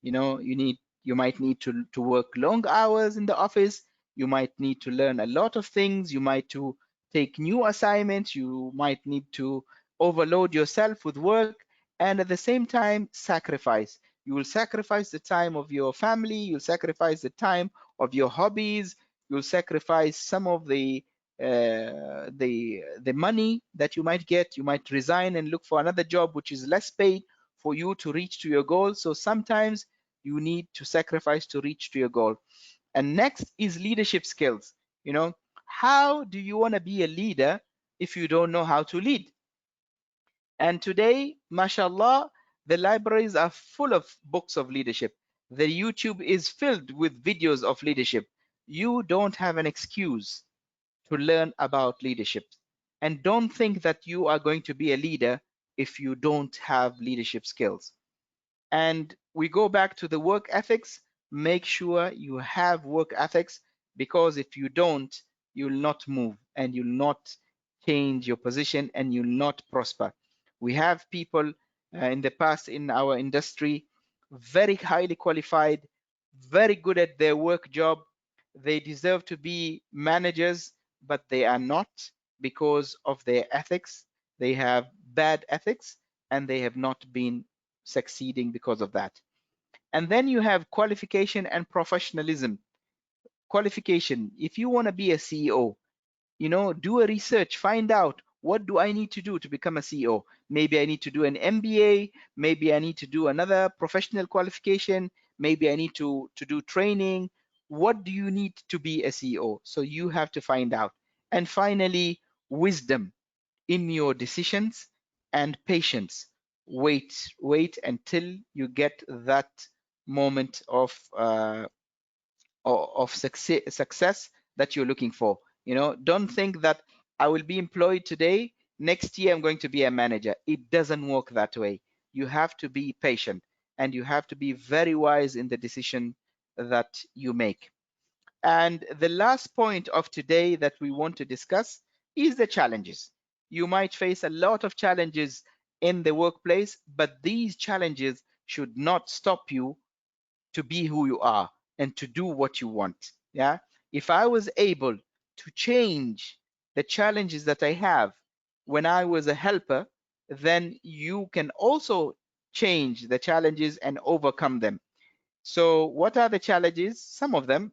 You know, you might need to work long hours in the office. You might need to learn a lot of things. You might to take new assignments. You might need to overload yourself with work, and at the same time sacrifice. You will sacrifice the time of your family. You'll sacrifice the time of your hobbies. You'll sacrifice some of the money that you might get. You might resign and look for another job which is less paid for you to reach to your goal. So sometimes you need to sacrifice to reach to your goal. And next is leadership skills. You know, how do you want to be a leader if you don't know how to lead? And today, mashallah, the libraries are full of books of leadership. The YouTube is filled with videos of leadership. You don't have an excuse to learn about leadership. And don't think that you are going to be a leader if you don't have leadership skills. And we go back to the work ethics. Make sure you have work ethics. because if you don't, you'll not move and you'll not change your position and you'll not prosper. We have people in the past in our industry, very highly qualified, very good at their work job. They deserve to be managers, but they are not because of their ethics. They have bad ethics and they have not been succeeding because of that. And then you have qualification and professionalism. Qualification, if you want to be a CEO, you know, do a research, find out what do I need to do to become a CEO. Maybe I need to do an MBA, maybe I need to do another professional qualification, maybe I need to do training. What do you need to be a CEO? So you have to find out. And finally, wisdom in your decisions and patience. Wait until you get that moment of success that you're looking for. You know, don't think that I will be employed today, next year I'm going to be a manager. It doesn't work that way. You have to be patient and you have to be very wise in the decision that you make. And the last point of today that we want to discuss is the challenges. You might face a lot of challenges in the workplace, but these challenges should not stop you to be who you are and to do what you want. Yeah. If I was able to change the challenges that I have when I was a helper, then you can also change the challenges and overcome them. So what are the challenges? Some of them,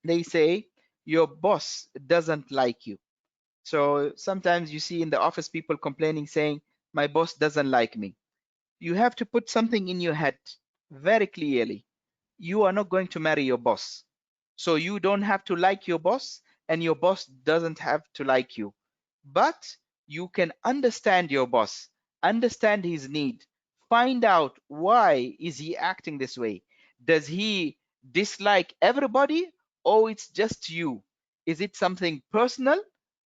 they say your boss doesn't like you. So sometimes you see in the office people complaining saying, my boss doesn't like me. You have to put something in your head very clearly. You are not going to marry your boss. So you don't have to like your boss and your boss doesn't have to like you. But you can understand your boss, understand his need, find out why is he acting this way. Does he dislike everybody or it's just you? Is it something personal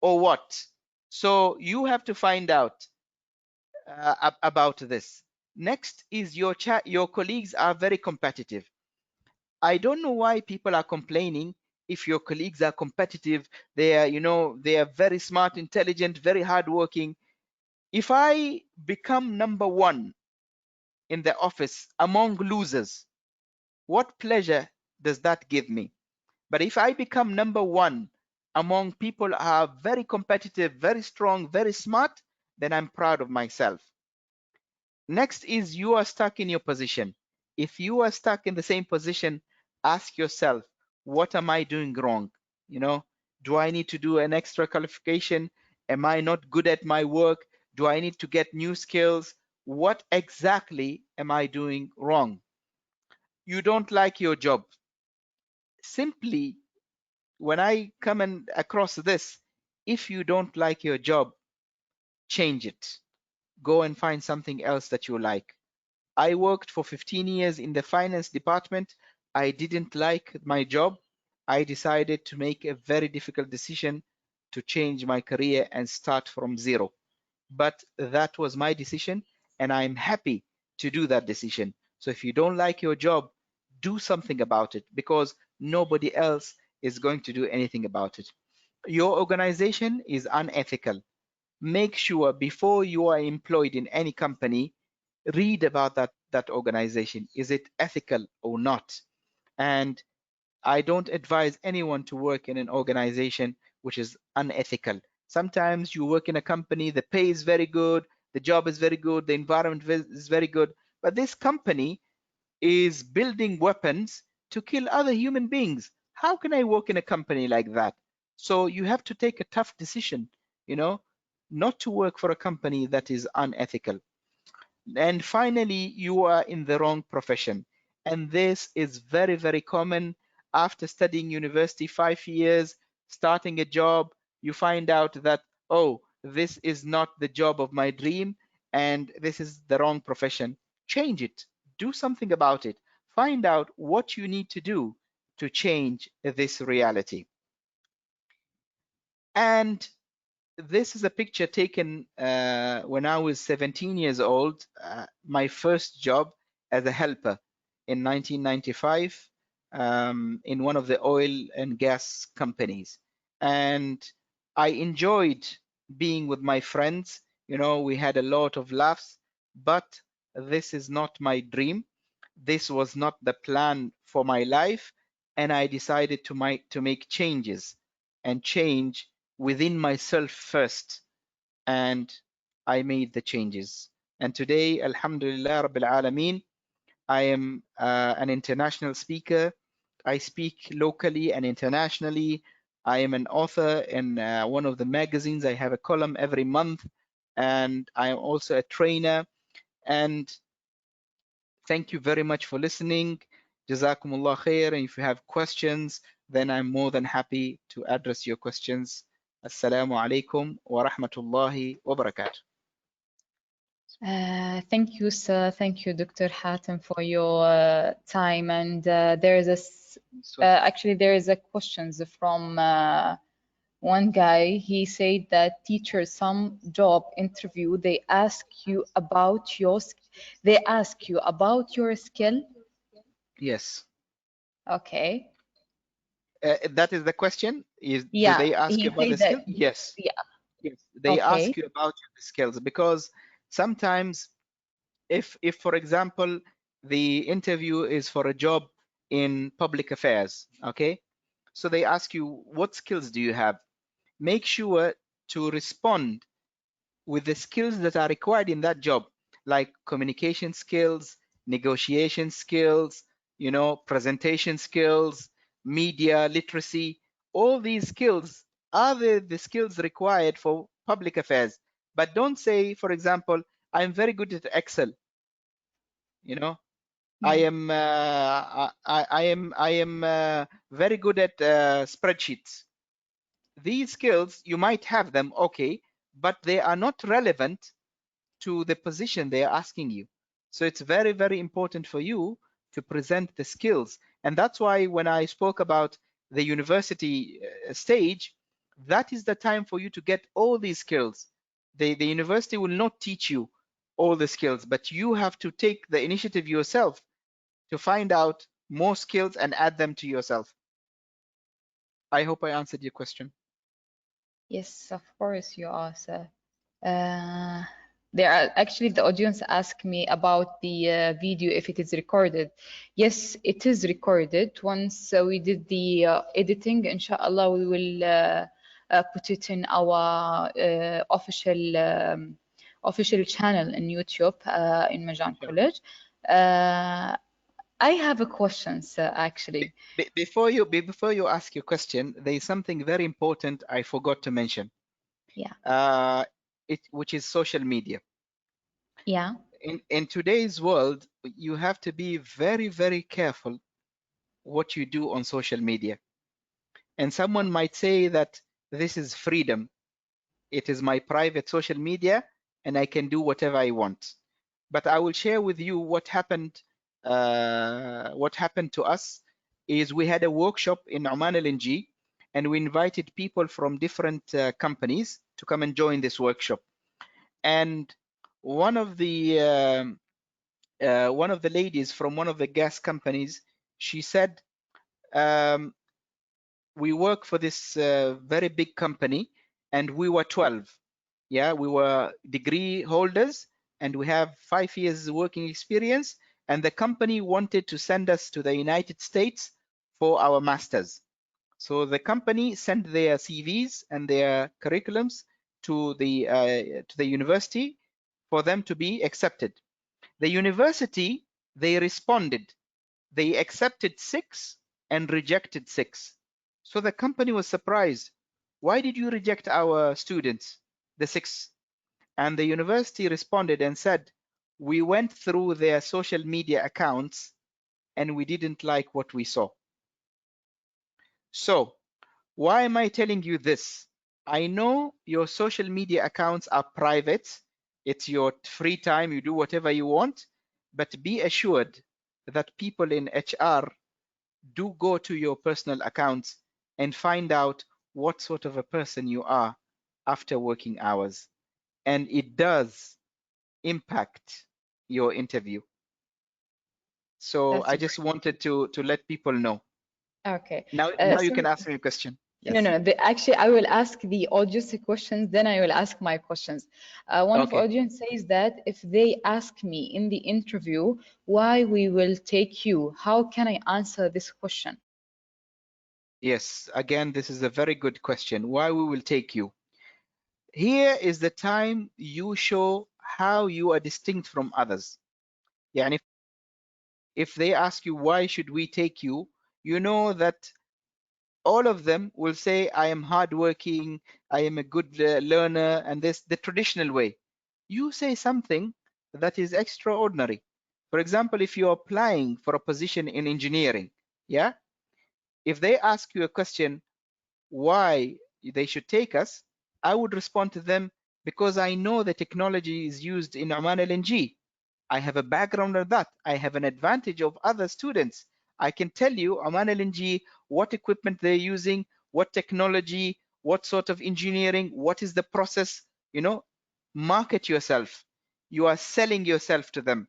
or what? So you have to find out about this. Next is your colleagues are very competitive. I don't know why people are complaining if your colleagues are competitive. They are, you know, they are very smart, intelligent, very hardworking. If I become number one in the office among losers, what pleasure does that give me? But if I become number one among people who are very competitive, very strong, very smart, then I'm proud of myself. Next is you are stuck in your position. If you are stuck in the same position, ask yourself, what am I doing wrong? You know, do I need to do an extra qualification? Am I not good at my work? Do I need to get new skills? What exactly am I doing wrong? You don't like your job. Simply, when I come across this, if you don't like your job, change it. Go and find something else that you like. I worked for 15 years in the finance department. I didn't like my job. I decided to make a very difficult decision to change my career and start from zero. But that was my decision and I'm happy to do that decision. So if you don't like your job, do something about it because nobody else is going to do anything about it. Your organization is unethical. Make sure before you are employed in any company, read about that organization. Is it ethical or not? And I don't advise anyone to work in an organization which is unethical. Sometimes you work in a company, the pay is very good, the job is very good, the environment is very good, but this company is building weapons to kill other human beings. How can I work in a company like that? So you have to take a tough decision, you know, not to work for a company that is unethical. And finally, you are in the wrong profession. And this is very, very common. After studying university 5 years, starting a job, you find out that, oh, this is not the job of my dream and this is the wrong profession. Change it. Do something about it. Find out what you need to do to change this reality. And this is a picture taken when I was 17 years old, my first job as a helper in 1995. in one of the oil and gas companies, and I enjoyed being with my friends. You know, we had a lot of laughs, but this is not my dream. This was not the plan for my life, and I decided to make changes and change within myself first, and I made the changes. And today, Alhamdulillah Rabbil Alameen, I am an international speaker. I speak locally and internationally. I am an author in one of the magazines. I have a column every month, and I am also a trainer. And thank you very much for listening. Jazakumullah khair. And if you have questions, then I'm more than happy to address your questions. Assalamu alaikum wa rahmatullahi wa barakatuh. Thank you, sir. Thank you, Dr. Hatim, for your time. And there is actually there is a questions from one guy. He said that teachers, some job interview, they ask you about your skill. Yes. Okay. That is the question. Do they ask you about the that, skill? Yes. Yeah. Yes. They Okay. ask you about your skills, because sometimes if for example, the interview is for a job in public affairs, okay? So they ask you, what skills do you have? Make sure to respond with the skills that are required in that job, like communication skills, negotiation skills, you know, presentation skills, media literacy. All these skills are the skills required for public affairs. But don't say, for example, I'm very good at Excel. You know, I am very good at spreadsheets. These skills, you might have them, okay, but they are not relevant to the position they are asking you. So it's very, very important for you to present the skills. And that's why when I spoke about the university stage, that is the time for you to get all these skills. The university will not teach you all the skills, but you have to take the initiative yourself to find out more skills and add them to yourself. I hope I answered your question. Yes, of course you are, sir. There are actually the audience asked me about the video, if it is recorded. Yes, it is recorded. Once we did the editing, inshallah, we will put it in our official channel in YouTube in Majan College. I have a question, sir, actually. Before you ask your question, there is something very important I forgot to mention. Yeah. Which is social media. Yeah. In today's world, you have to be very, very careful what you do on social media. And someone might say that this is freedom. It is my private social media and I can do whatever I want. But I will share with you what happened. What happened to us is we had a workshop in Oman LNG, and we invited people from different companies to come and join this workshop. And one of the ladies from one of the gas companies, she said, we work for this very big company, and we were 12. Yeah, we were degree holders, and we have 5 years working experience, and the company wanted to send us to the United States for our masters. So the company sent their CVs and their curriculums to the university for them to be accepted. The university, they responded. They accepted 6 and rejected 6. So the company was surprised. Why did you reject our students, the 6? And the university responded and said, we went through their social media accounts and we didn't like what we saw. So why am I telling you this? I know your social media accounts are private. It's your free time. You do whatever you want. But be assured that people in HR do go to your personal accounts and find out what sort of a person you are after working hours. And it does impact your interview. So That's I just wanted to let people know. okay. Now you can ask me a question. Yes. No. Actually, I will ask the audience the questions, then I will ask my questions. One of Okay. audience says that if they ask me in the interview why we will take you, how can I answer this question? Yes, again, this is a very good question. Why we will take you? Here is the time you show how you are distinct from others. Yani, if they ask you why should we take you, you know that all of them will say, I am hardworking, I am a good learner, and this the traditional way. You say something that is extraordinary. For example, if you're applying for a position in engineering, yeah, if they ask you a question, why they should take us, I would respond to them, because I know the technology is used in Oman LNG. I have a background on that. I have an advantage of other students. I can tell you, Oman LNG, what equipment they're using, what technology, what sort of engineering, what is the process, you know, market yourself. You are selling yourself to them.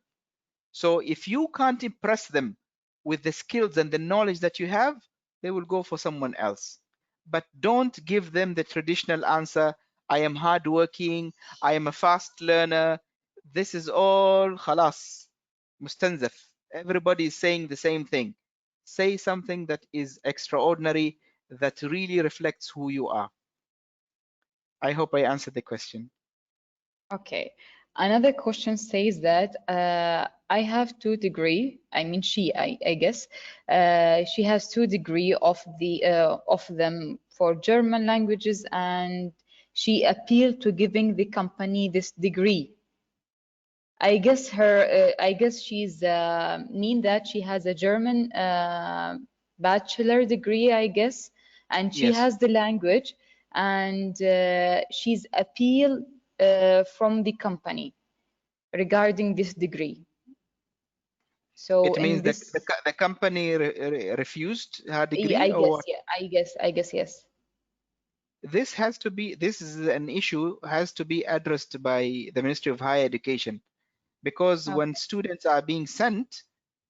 So if you can't impress them with the skills and the knowledge that you have, they will go for someone else. But don't give them the traditional answer, I am hardworking, I am a fast learner. This is all khalas, mustanzaf. Everybody is saying the same thing. Say something that is extraordinary, that really reflects who you are. I hope I answered the question. Okay. Another question says that I have 2 degree. I mean, I guess, she has 2 degree of them for German languages, and she appealed to giving the company this degree. I guess I guess she's mean that she has a German bachelor degree, I guess, and she Yes. has the language, and she's appealed from the company regarding this degree. So It means in that this, the company refused her degree, I or guess, what? yeah, I guess, yes. This has to be, this is an issue, has to be addressed by the Ministry of Higher Education, because when Okay. students are being sent,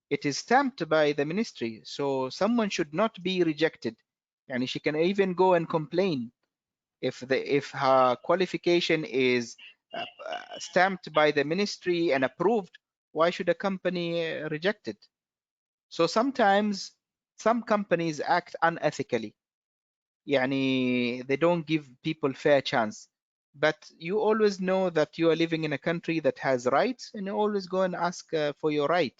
it is stamped by the ministry. So someone should not be rejected. And she can even go and complain if her qualification is stamped by the ministry and approved. Why should a company reject it? So sometimes some companies act unethically. يعني they don't give people fair chance. But you always know that you are living in a country that has rights, and you always go and ask for your right.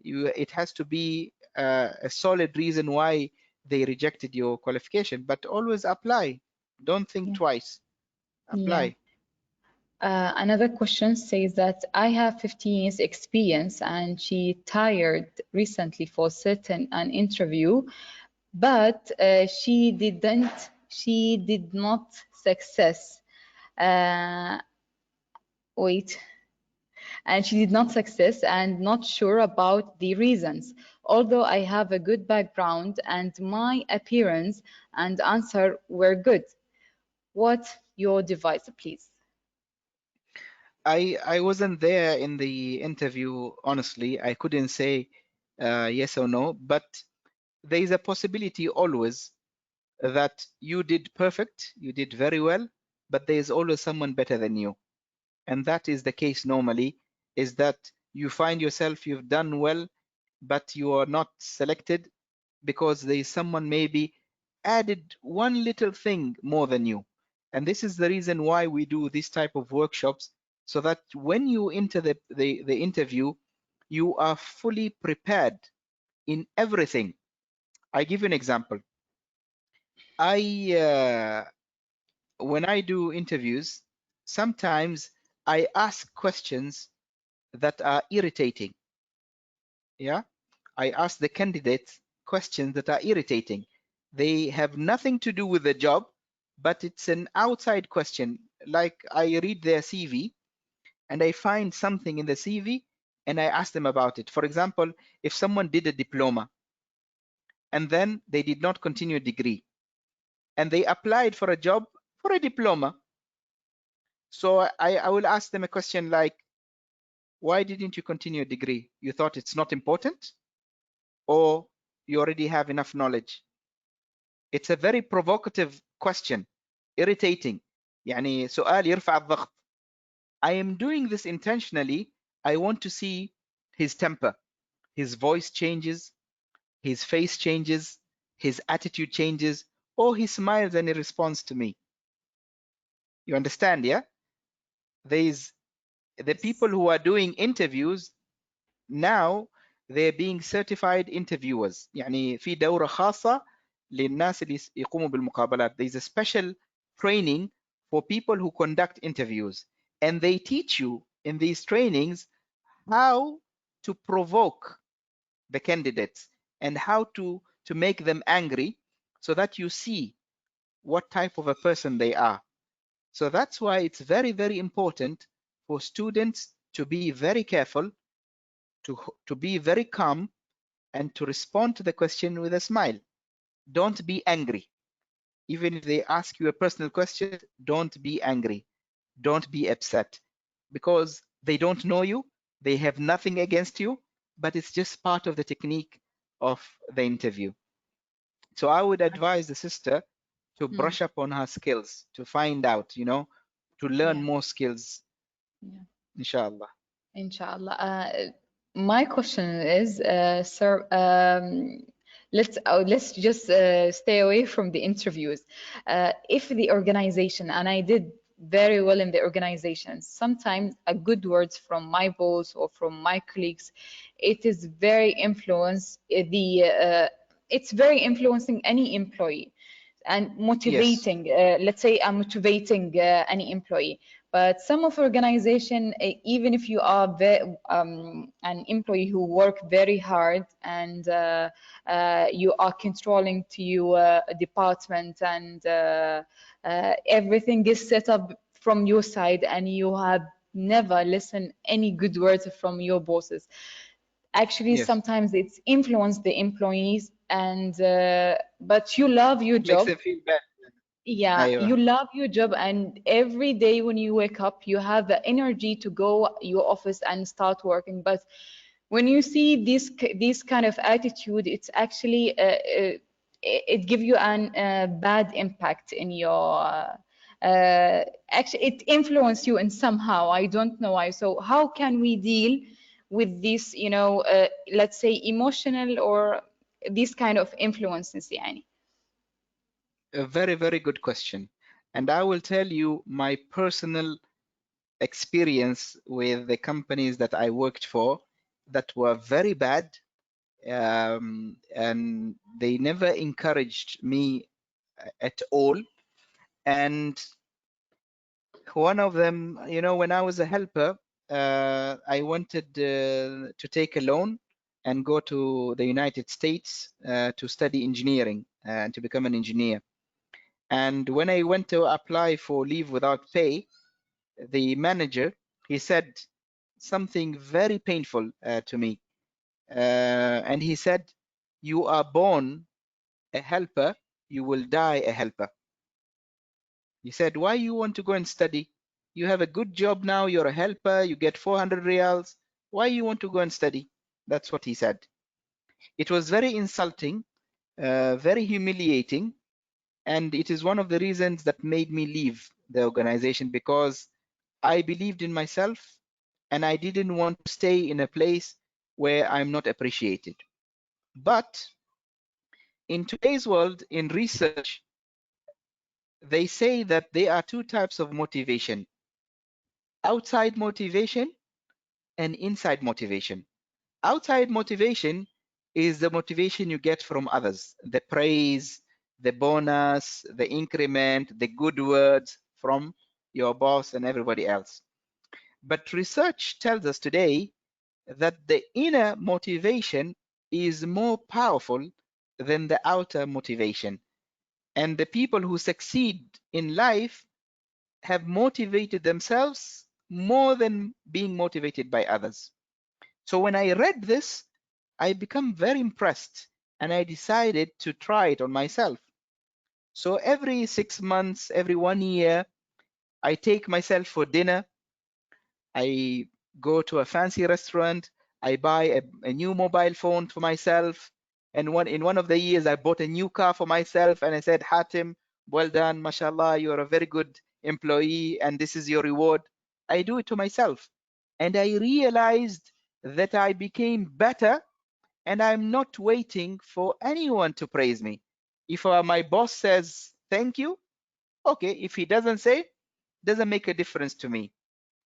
It has to be a solid reason why they rejected your qualification, but always apply. Don't think Yeah. twice. Yeah. Apply. Another question says that I have 15 years experience, and she tired recently for certain an interview, but she did not success. Uh, wait. And she did not success and not sure about the reasons. Although I have a good background and my appearance and answer were good. What your device, please? I wasn't there in the interview, honestly. I couldn't say yes or no, but there is a possibility always that you did perfect, you did very well, but there is always someone better than you. And that is the case normally, is that you find yourself, you've done well, but you are not selected because there is someone maybe added one little thing more than you. And this is the reason why we do this type of workshops, so that when you enter the interview, you are fully prepared in everything. I give you an example. When I do interviews, sometimes I ask questions that are irritating. Yeah, I ask the candidates questions that are irritating. They have nothing to do with the job, but it's an outside question. Like I read their CV and I find something in the CV and I ask them about it. For example, if someone did a diploma and then they did not continue a degree and they applied for a job for a diploma. So I will ask them a question like, Why didn't you continue a degree? You thought it's not important? Or you already have enough knowledge? It's a very provocative question, irritating. يعني سؤال يرفع الضغط. I am doing this intentionally. I want to see his temper. His voice changes, his face changes, his attitude changes, or he smiles and he responds to me. You understand, yeah? There's the people who are doing interviews now, they're being certified interviewers. يعني في دورة خاصة للناس اللي يقوموا بالمقابلات. There's a special training for people who conduct interviews, and they teach you in these trainings how to provoke the candidates and how to make them angry so that you see what type of a person they are. So that's why it's very, very important for students to be very careful, to be very calm, and to respond to the question with a smile. Don't be angry. Even if they ask you a personal question, don't be angry. Don't be upset, because they don't know you. They have nothing against you, but it's just part of the technique of the interview. So I would advise the sister to brush up on her skills, to find out, you know, to learn more skills. Yeah. Inshallah. Inshallah. My question is, sir, let's just stay away from the interviews. If the organization, and I did very well in the organization, sometimes a good words from my boss or from my colleagues, it is very it's very influencing any employee and motivating. Let's say I'm motivating any employee. But some of organization, even if you are an employee who work very hard and you are controlling to your department and everything is set up from your side, and you have never listened any good words from your bosses. Actually, sometimes it's influenced the employees, and but you love your job. Makes them feel bad. Yeah, you love your job, and every day when you wake up, you have the energy to go your office and start working. But when you see this kind of attitude, it's actually it gives you an bad impact in your. Actually, it influences you in somehow. I don't know why. So how can we deal with this? You know, let's say emotional or these kind of influences, يعني. A very, very good question. And I will tell you my personal experience with the companies that I worked for that were very bad, and they never encouraged me at all. And one of them, you know, when I was a helper, I wanted to take a loan and go to the United States to study engineering and to become an engineer. And when I went to apply for leave without pay, the manager, he said something very painful to me. And he said, "You are born a helper, you will die a helper." He said, "Why you want to go and study? You have a good job now, you're a helper, you get 400 riyals. Why you want to go and study?" That's what he said. It was very insulting, very humiliating. And it is one of the reasons that made me leave the organization, because I believed in myself and I didn't want to stay in a place where I'm not appreciated. But in today's world, in research, they say that there are two types of motivation: outside motivation and inside motivation. Outside motivation is the motivation you get from others, the praise, the bonus, the increment, the good words from your boss and everybody else. But research tells us today that the inner motivation is more powerful than the outer motivation. And the people who succeed in life have motivated themselves more than being motivated by others. So when I read this, I become very impressed and I decided to try it on myself. So every 6 months, every 1 year, I take myself for dinner. I go to a fancy restaurant, I buy a new mobile phone for myself. And in one of the years, I bought a new car for myself, and I said, Hatim, well done, mashallah, you're a very good employee, and this is your reward. I do it to myself. And I realized that I became better, and I'm not waiting for anyone to praise me. If my boss says thank you, okay. If he doesn't say, doesn't make a difference to me.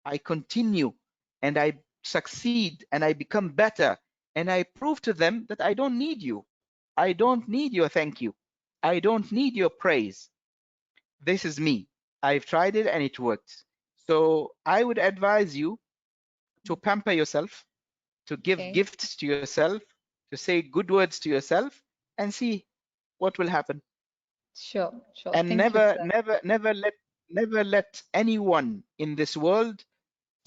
I continue and I succeed and I become better, and I prove to them that I don't need you. I don't need your thank you. I don't need your praise. This is me. I've tried it and it works. So I would advise you to pamper yourself, to give gifts to yourself, to say good words to yourself, and see what will happen. Sure. And Thank you, sir. never let anyone in this world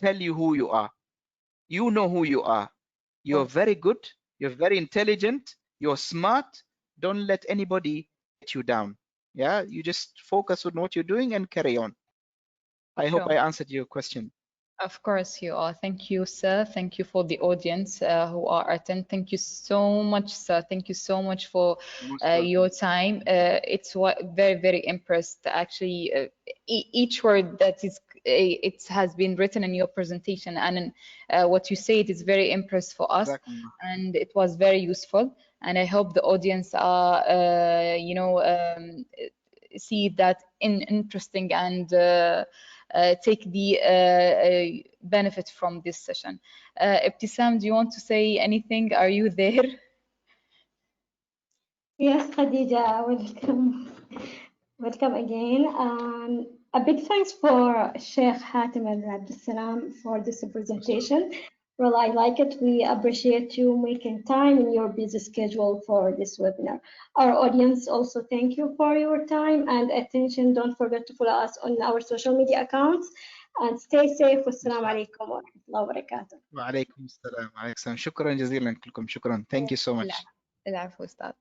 tell you who you are. You know who you are. You're very good. You're very intelligent. You're smart. Don't let anybody get you down. Yeah, you just focus on what you're doing and carry on. I hope I answered your question. Of course you are. Thank you, sir. Thank you for the audience who are attending. Thank you so much, sir. Thank you so much for your time. It's very, very impressed. Actually, each word that is it has been written in your presentation, and what you say, it is very impressed for us, and it was very useful. And I hope the audience are, see that interesting and take the benefit from this session. Abdissalaam, do you want to say anything? Are you there? Yes, Khadija, welcome. Welcome again. A big thanks for Shaikh Hatim and Abdissalaam for this presentation. Well, I like it. We appreciate you making time in your busy schedule for this webinar. Our audience also thank you for your time and attention. Don't forget to follow us on our social media accounts and stay safe. Wassalamu alaikum wa rahmatullahi wa barakatuh. Wa alaikum assalam. Shukran jazilan kulkum. Shukran. Thank you so much. العفو أستاذ.